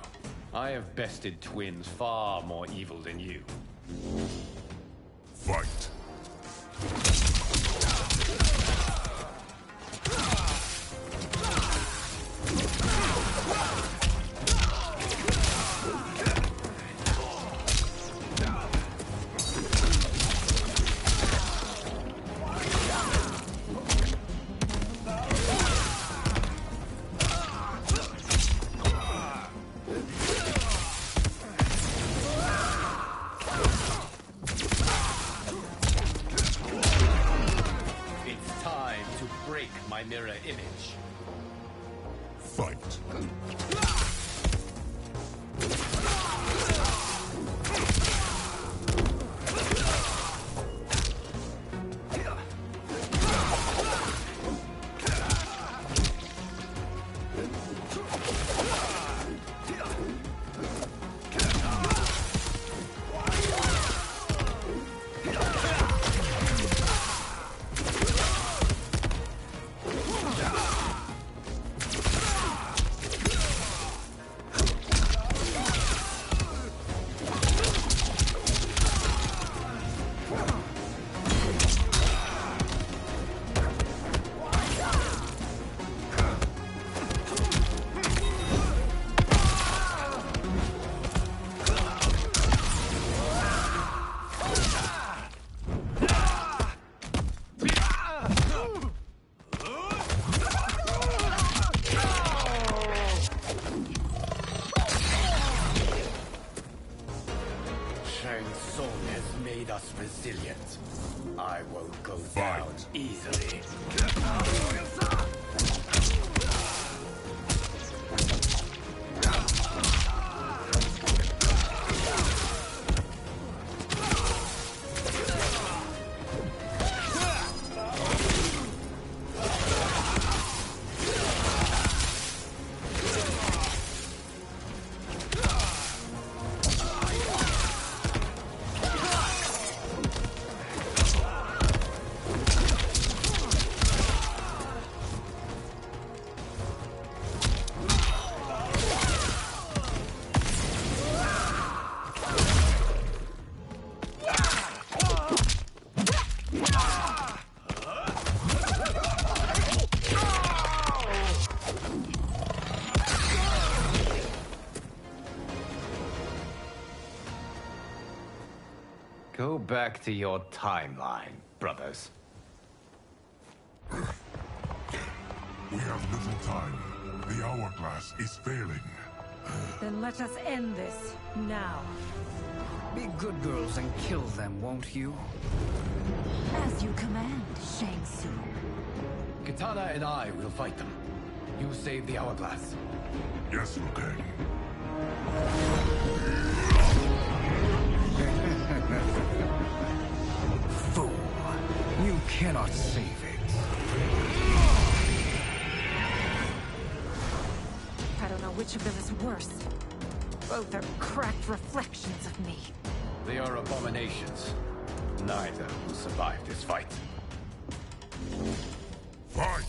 I have bested twins far more evil than you. Fight. My mirror image. Fight. easily. Go back to your timeline, brothers. We have little time. The hourglass is failing. Then let us end this, now. Be good girls and kill them, won't you? As you command, Shang Tsung. Kitana and I will fight them. You save the hourglass. Yes, Liu Kang. Fool. You cannot save it. I don't know which of them is worse. Both are cracked reflections of me. They are abominations. Neither will survive this fight. Fight!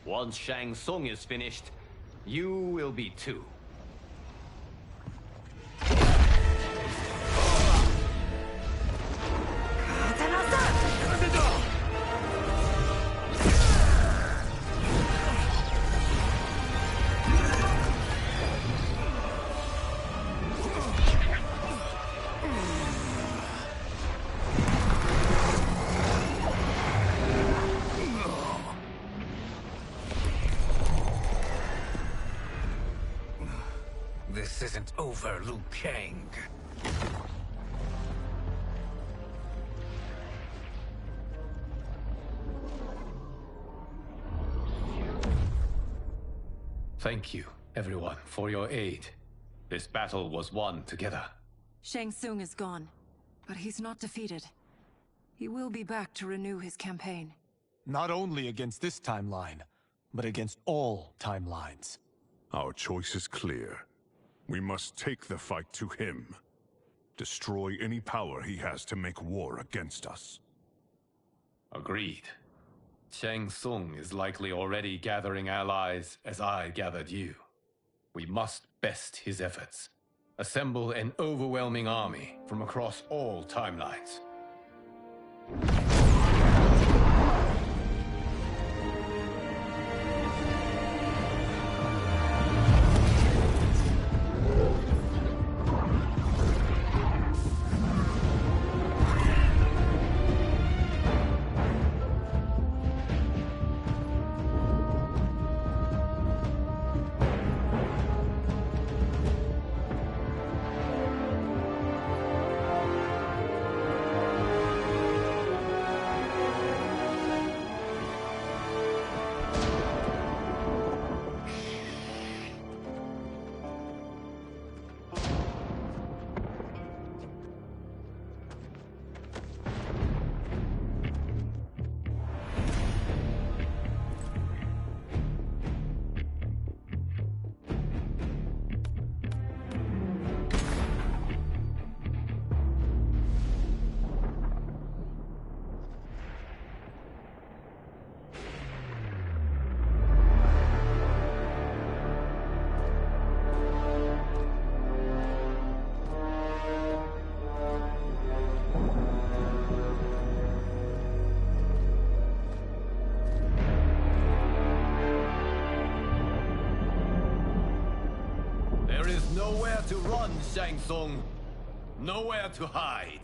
Once Shang Tsung is finished, you will be too. This isn't over, Liu Kang. Thank you, everyone, for your aid. This battle was won together. Shang Tsung is gone, but he's not defeated. He will be back to renew his campaign. Not only against this timeline, but against all timelines. Our choice is clear. We must take the fight to him. Destroy any power he has to make war against us. Agreed. Shang Tsung is likely already gathering allies as I gathered you. We must best his efforts. Assemble an overwhelming army from across all timelines. to run, Shang Tsung. Nowhere to hide.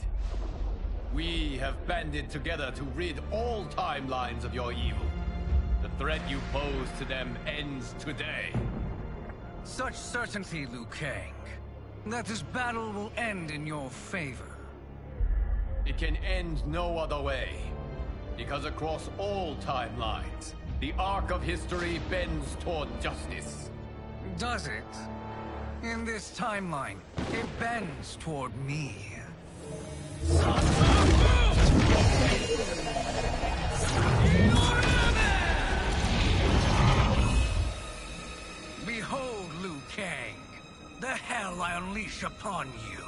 We have banded together to rid all timelines of your evil. The threat you pose to them ends today. Such certainty, Liu Kang, that this battle will end in your favor. It can end no other way. Because across all timelines, the arc of history bends toward justice. Does it? In this timeline, it bends toward me. Behold, Liu Kang, the hell I unleash upon you.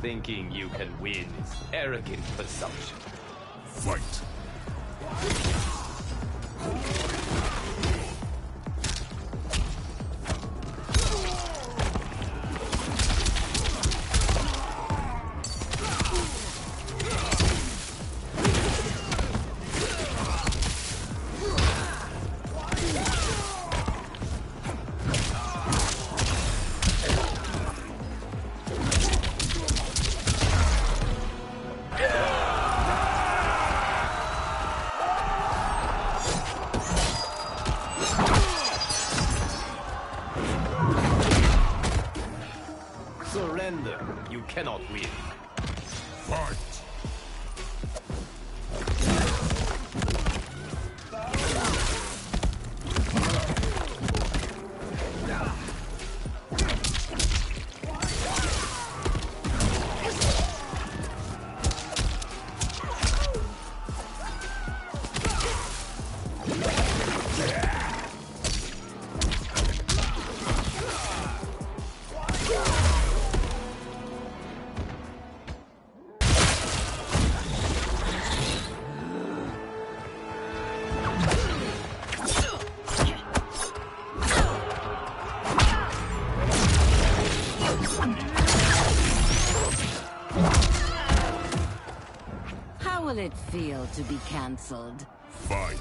Thinking you can win is arrogant presumption. Fight! Surrender. You cannot win. Fight! How will it feel to be cancelled? Fight!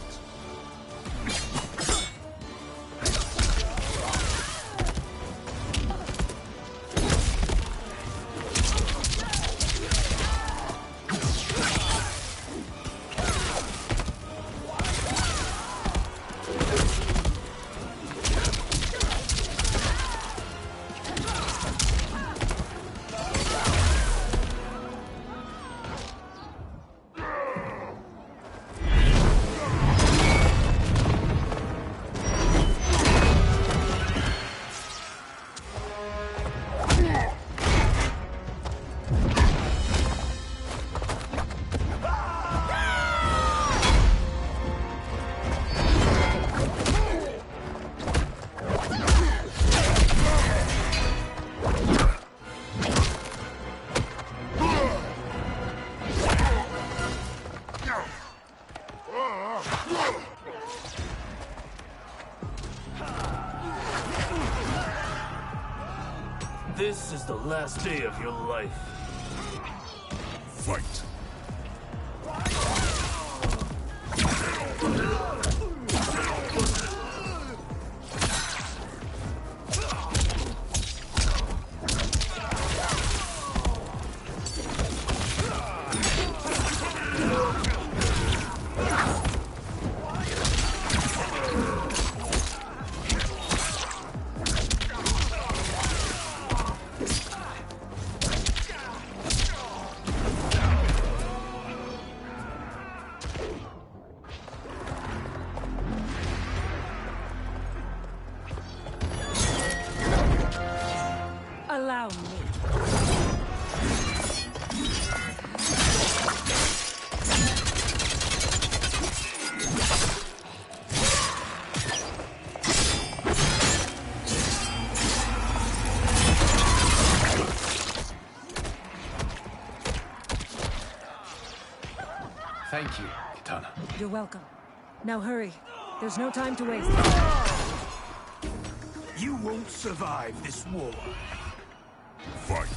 This is the last day of your life. Fight. Allow me. Thank you, Kitana. You're welcome. Now hurry. There's no time to waste. You won't survive this war. Fight.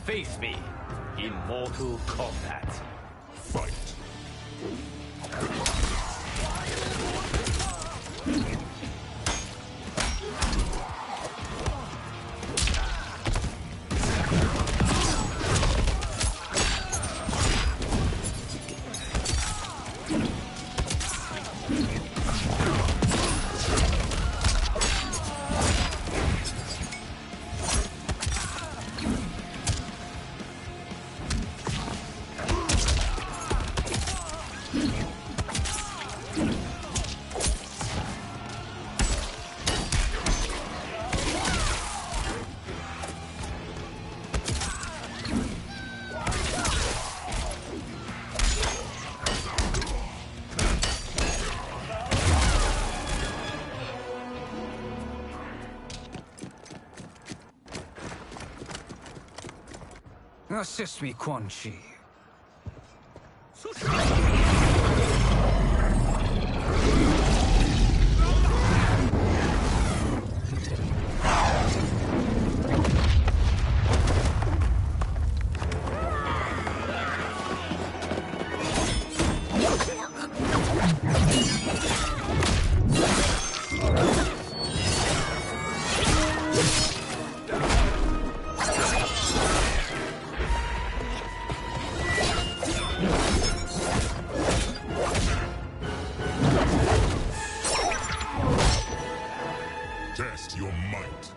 Face me in mortal combat. Fight. Assist me, Quan Chi. Test your might.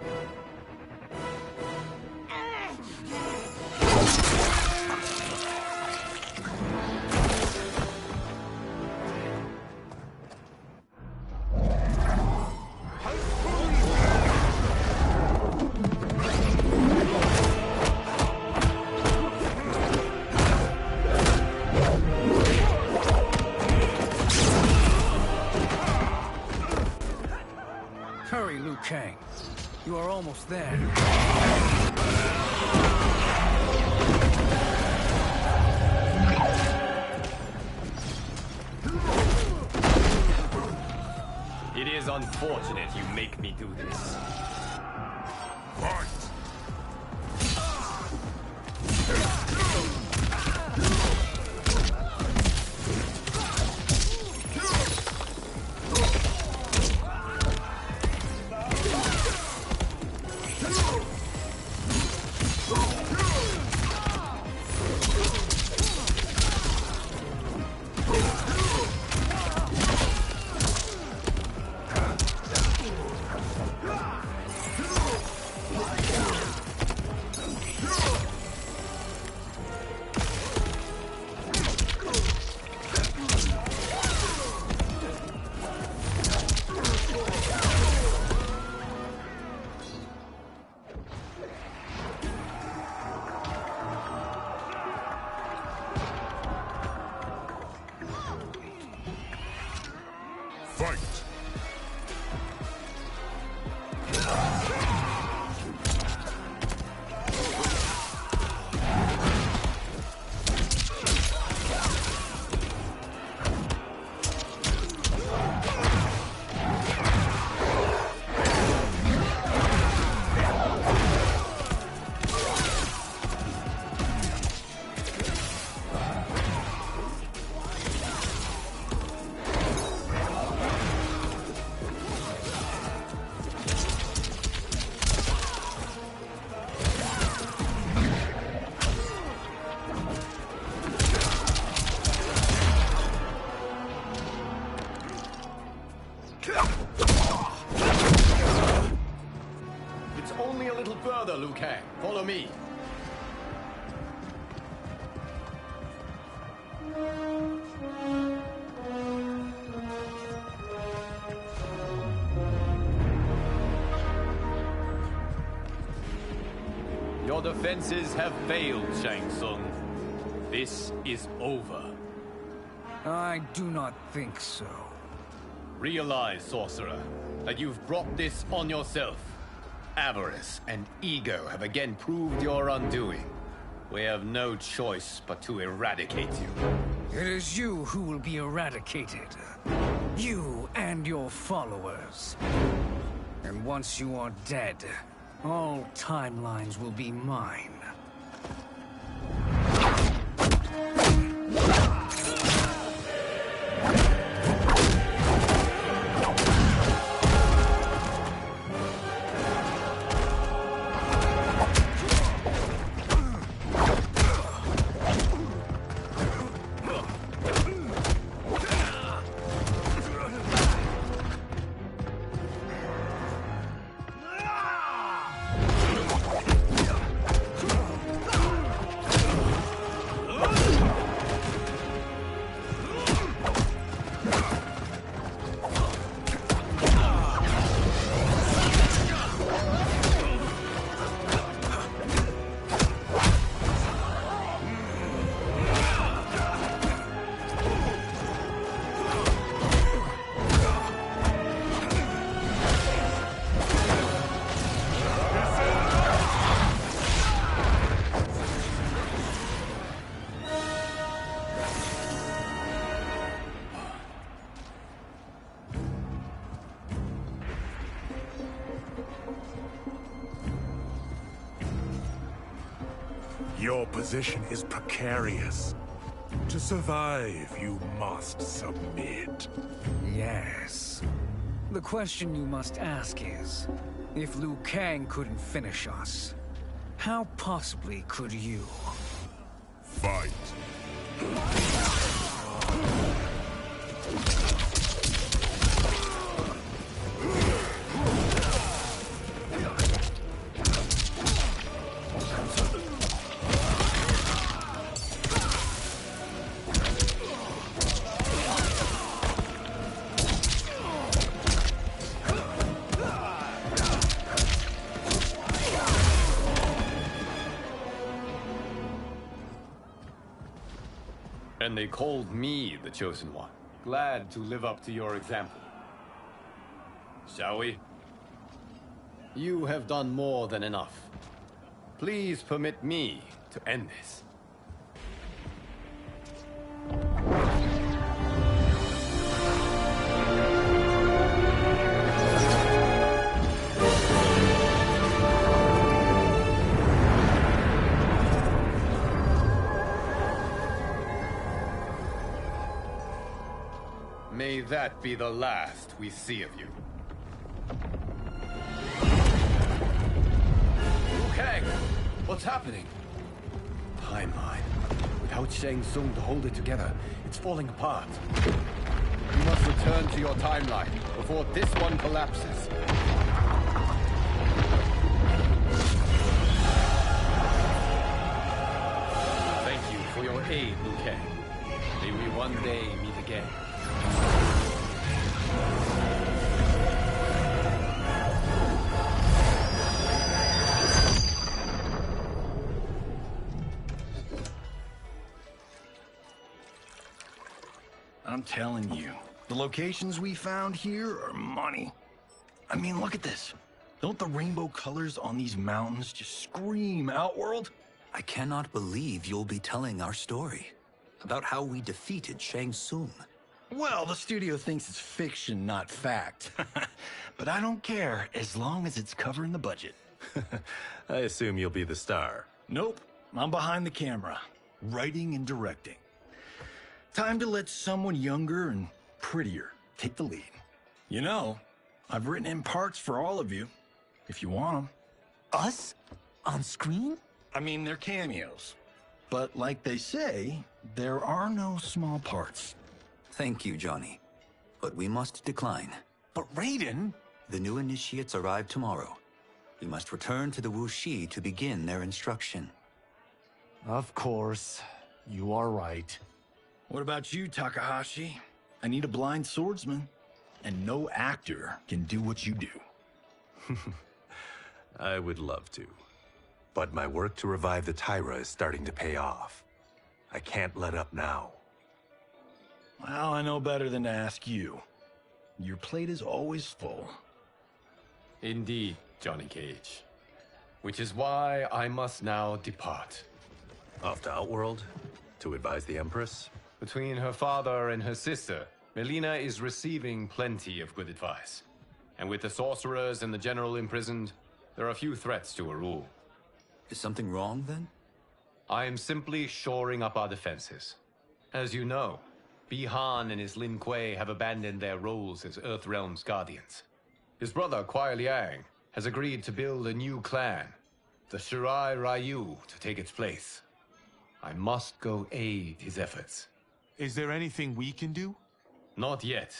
Hurry, Liu Kang. You are almost there. It is unfortunate you make me do this. Fight. Fight! It's only a little further, Liu Kang. Follow me. Your defenses have failed, Shang Tsung. This is over. I do not think so. Realize, sorcerer, that you've brought this on yourself. Avarice and ego have again proved your undoing. We have no choice but to eradicate you. It is you who will be eradicated. You and your followers. And once you are dead, all timelines will be mine. Your position is precarious. To survive, you must submit. Yes. The question you must ask is, if Liu Kang couldn't finish us, how possibly could you? Fight. And they called me the Chosen One. Glad to live up to your example. Shall we? You have done more than enough. Please permit me to end this. May that be the last we see of you. Liu Kang! What's happening? Timeline. Without Shang Tsung to hold it together, it's falling apart. You must return to your timeline before this one collapses. Thank you for your aid, Liu Kang. May we one day meet again. I'm telling you, The locations we found here are money. I mean, look at this. Don't the rainbow colors on these mountains just scream Outworld? I cannot believe you'll be telling our story about how we defeated Shang Tsung. Well, the studio thinks it's fiction, not fact. But I don't care, as long as it's covering the budget. I assume you'll be the star. Nope, I'm behind the camera, writing and directing. Time to let someone younger and prettier take the lead. You know, I've written in parts for all of you, if you want them. Us? On screen? I mean, they're cameos. But like they say, there are no small parts. Thank you, Johnny. But we must decline. But Raiden? The new initiates arrive tomorrow. We must return to the Wuxi to begin their instruction. Of course. You are right. What about you, Takahashi? I need a blind swordsman, and no actor can do what you do. I would love to. But my work to revive the Tyra is starting to pay off. I can't let up now. Well, I know better than to ask you. Your plate is always full. Indeed, Johnny Cage. Which is why I must now depart. Off to Outworld? To advise the Empress? Between her father and her sister, Melina is receiving plenty of good advice. And with the sorcerers and the general imprisoned, there are few threats to her rule. Is something wrong, then? I am simply shoring up our defenses. As you know, Bi-Han and his Lin Kuei have abandoned their roles as Earthrealm's guardians. His brother, Kuai Liang, has agreed to build a new clan, the Shirai Ryu, to take its place. I must go aid his efforts. Is there anything we can do? Not yet,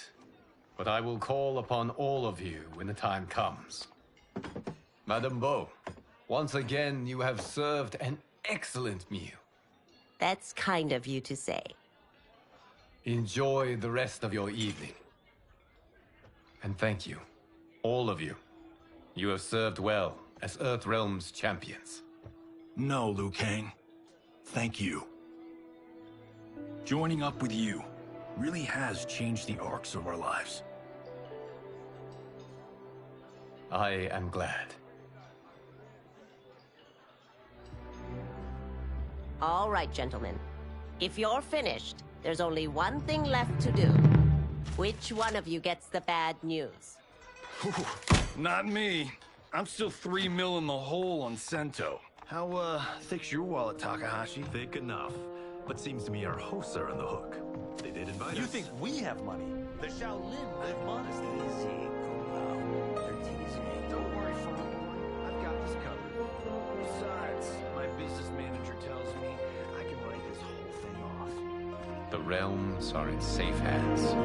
but I will call upon all of you when the time comes. Madame Bo, once again you have served an excellent meal. That's kind of you to say. Enjoy the rest of your evening. And thank you, all of you. You have served well as Earthrealm's champions. No, Liu Kang. Thank you. Joining up with you really has changed the arcs of our lives. I am glad. All right, gentlemen. If you're finished, there's only one thing left to do. Which one of you gets the bad news? Not me. I'm still 3 mil in the hole on Sento. How, thick's your wallet, Takahashi? Thick enough. But seems to me our hosts are on the hook. They did invite us. You think we have money? The Shaolin live modestly. Don't worry, farm boy. I've got this covered. Besides, my business manager tells me I can write this whole thing off. The realms are in safe hands.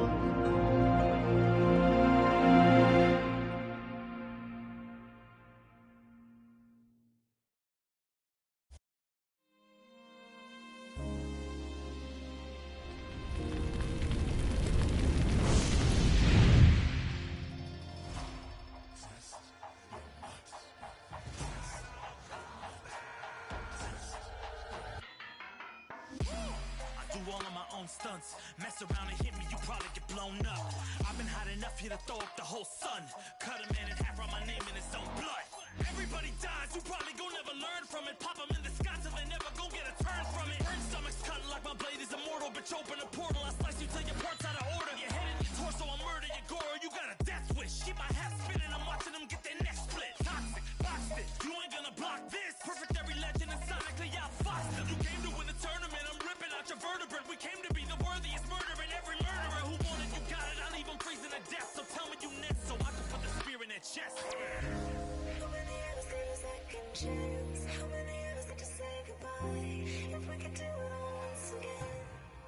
All of my own stunts. Mess around and hit me, you probably get blown up. I've been hot enough here to throw up the whole sun. Cut a man in half, write my name in his own blood. Everybody dies, you probably gon' never learn from it. Pop them in the sky till they never gon' get a turn from it. Burn stomachs cut like my blade is immortal. Bitch, open a portal, I slice you till your parts out of order. Your head and your torso, I murder your gore. You got a death wish. Keep my hat spinning, I'm watching them get their necks split. Toxic, boxed it, you ain't gonna block this. Perfect every legend and sonically outfoxed them. You came to win the tournament, I'm ripping out your vertebrae. We came to be the worthiest murderer, and every murderer who wanted you got it. I'll leave them freezing to death, so tell me you next, so I can put the spear in their chest. How many of us get a second chance? How many of us get to say goodbye? If we could do it all once again,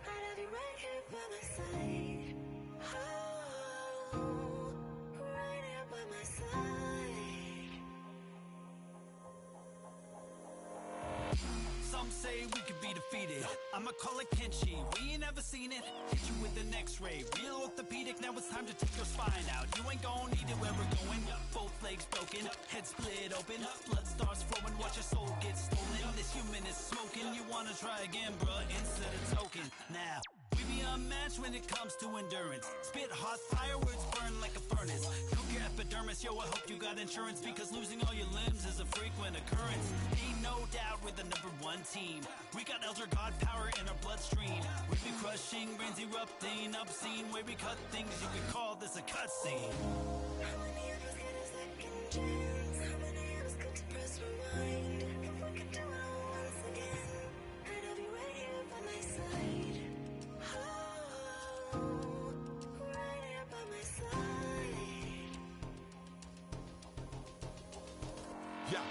I'd have you right here by my side. Oh, right here by my side. Some say we could be defeated. I'ma call it Kenshi. We ain't ever seen it. Hit you with an X-ray. Real orthopedic. Now it's time to take your spine out. You ain't gon' need it where we're going. Both legs broken, head split open. Blood starts flowing. Watch your soul get stolen. This human is smoking. You wanna try again, bruh? Insert a token now. We be unmatched when it comes to endurance. Spit hot fire, words burn like a furnace. Cook your epidermis, yo, I hope you got insurance, because losing all your limbs is a frequent occurrence. Ain't no doubt we're the #1 team. We got Elder God power in our bloodstream. We be crushing, brains erupting, obscene. Way we cut things, you could call this a cutscene. How many of us get a second chance? How many of us could press rewind? If we could do it all once again, I'd have you right here by my side. Oh, right here by my side. Yeah.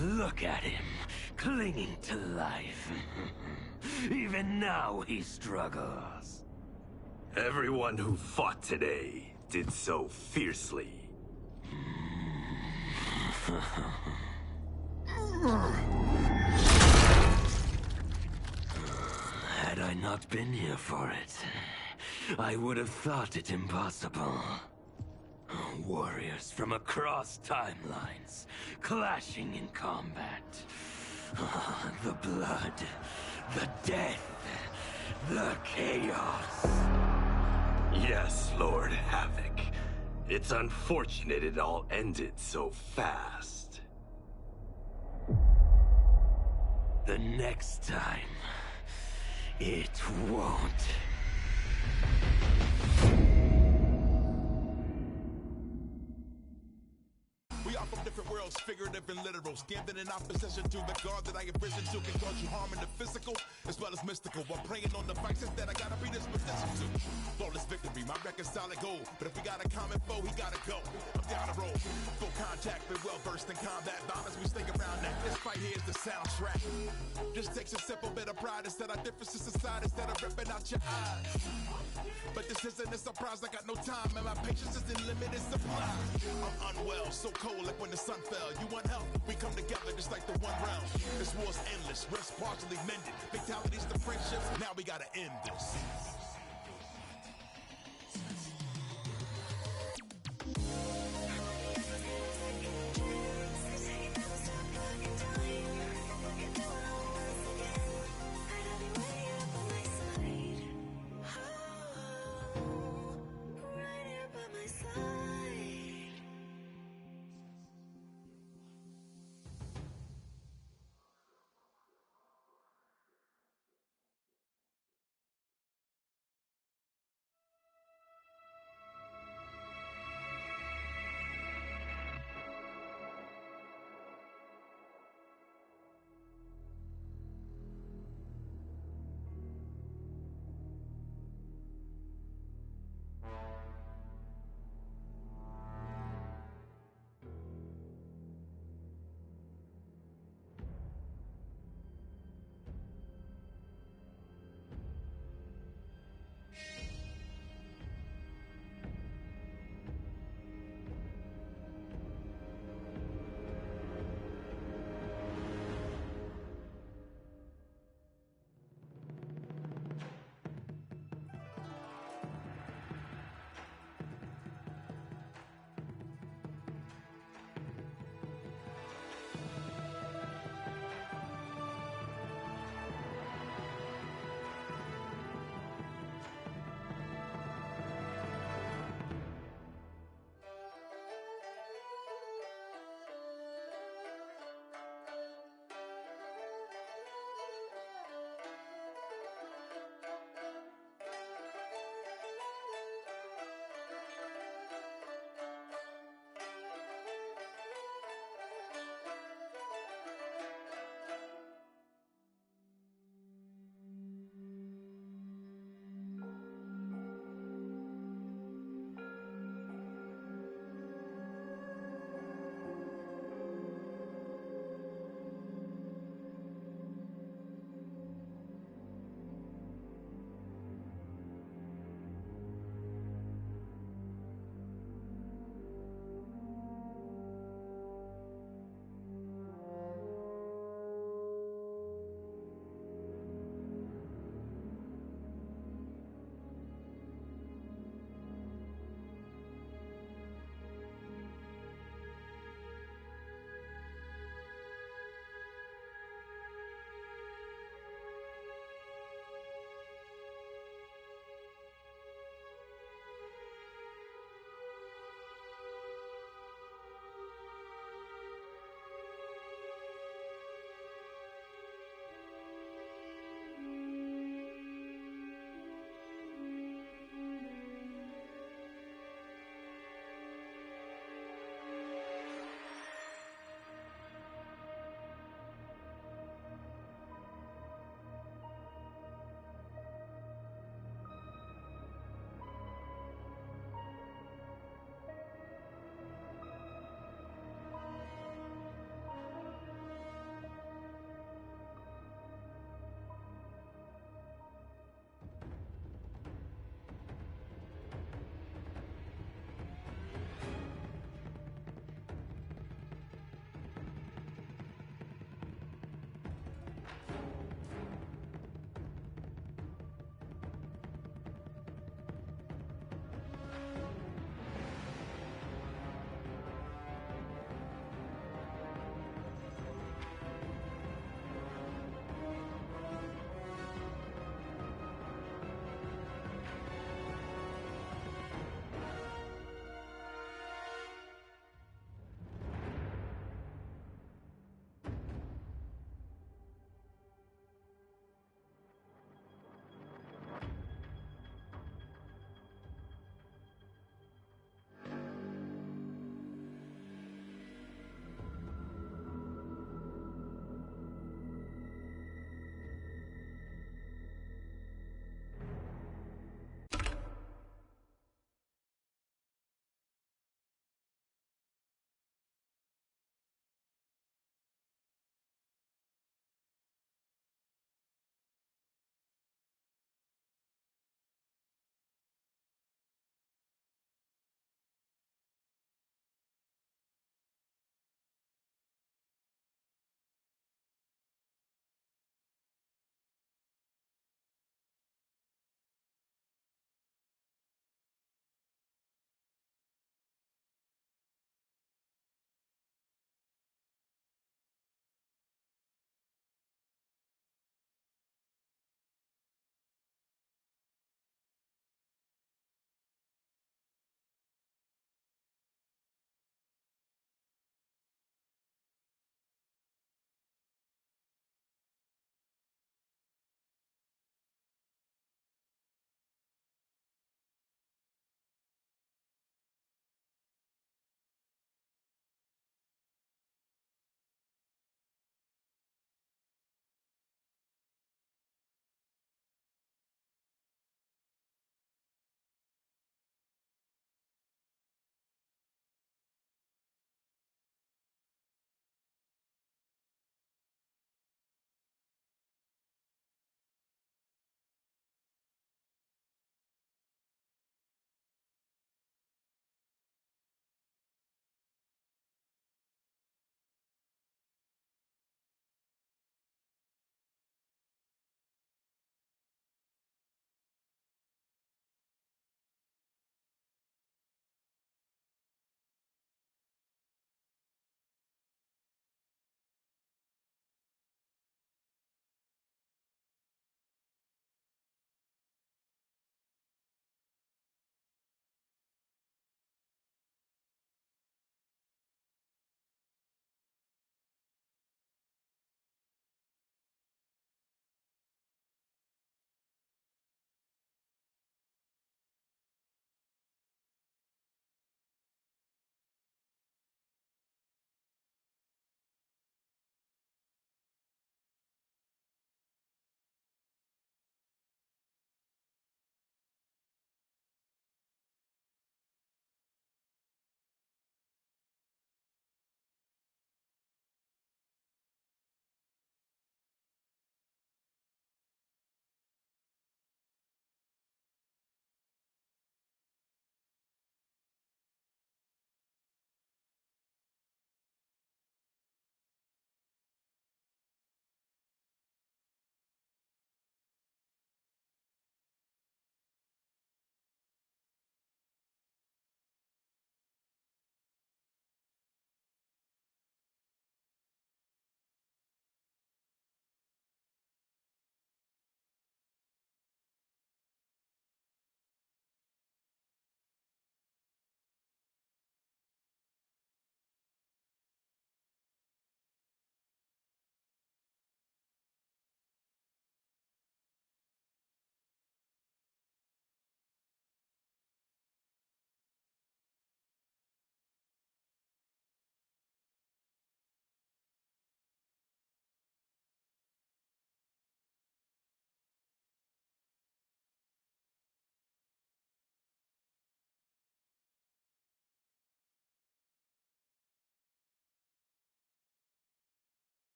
Look at him, clinging to life. Even now he struggles. Everyone who fought today did so fiercely. Had I not been here for it, I would have thought it impossible. Warriors from across timelines, clashing in combat. The blood, the death, the chaos. Yes, Lord Havoc. It's unfortunate it all ended so fast. The next time, it won't. We are from different worlds, figurative and literal. Standing in opposition to the God that I have risen to can cause you harm in the physical as well as mystical. While praying on the vices that I gotta be disposition to. Flawless victory, my record's solid gold. But if we got a common foe, he gotta go. I'm down the road, full contact, been well versed in combat violence. We stay around that. This fight here is the soundtrack. Just takes a simple bit of pride instead of differences aside, instead of ripping out your eyes. But this isn't a surprise, I got no time, and my patience is in limited supply. I'm unwell, so cold like when the sun fell. You want help? We come together just like the one round. This war's endless, rest partially mended. Fatalities to friendships, now we gotta end this.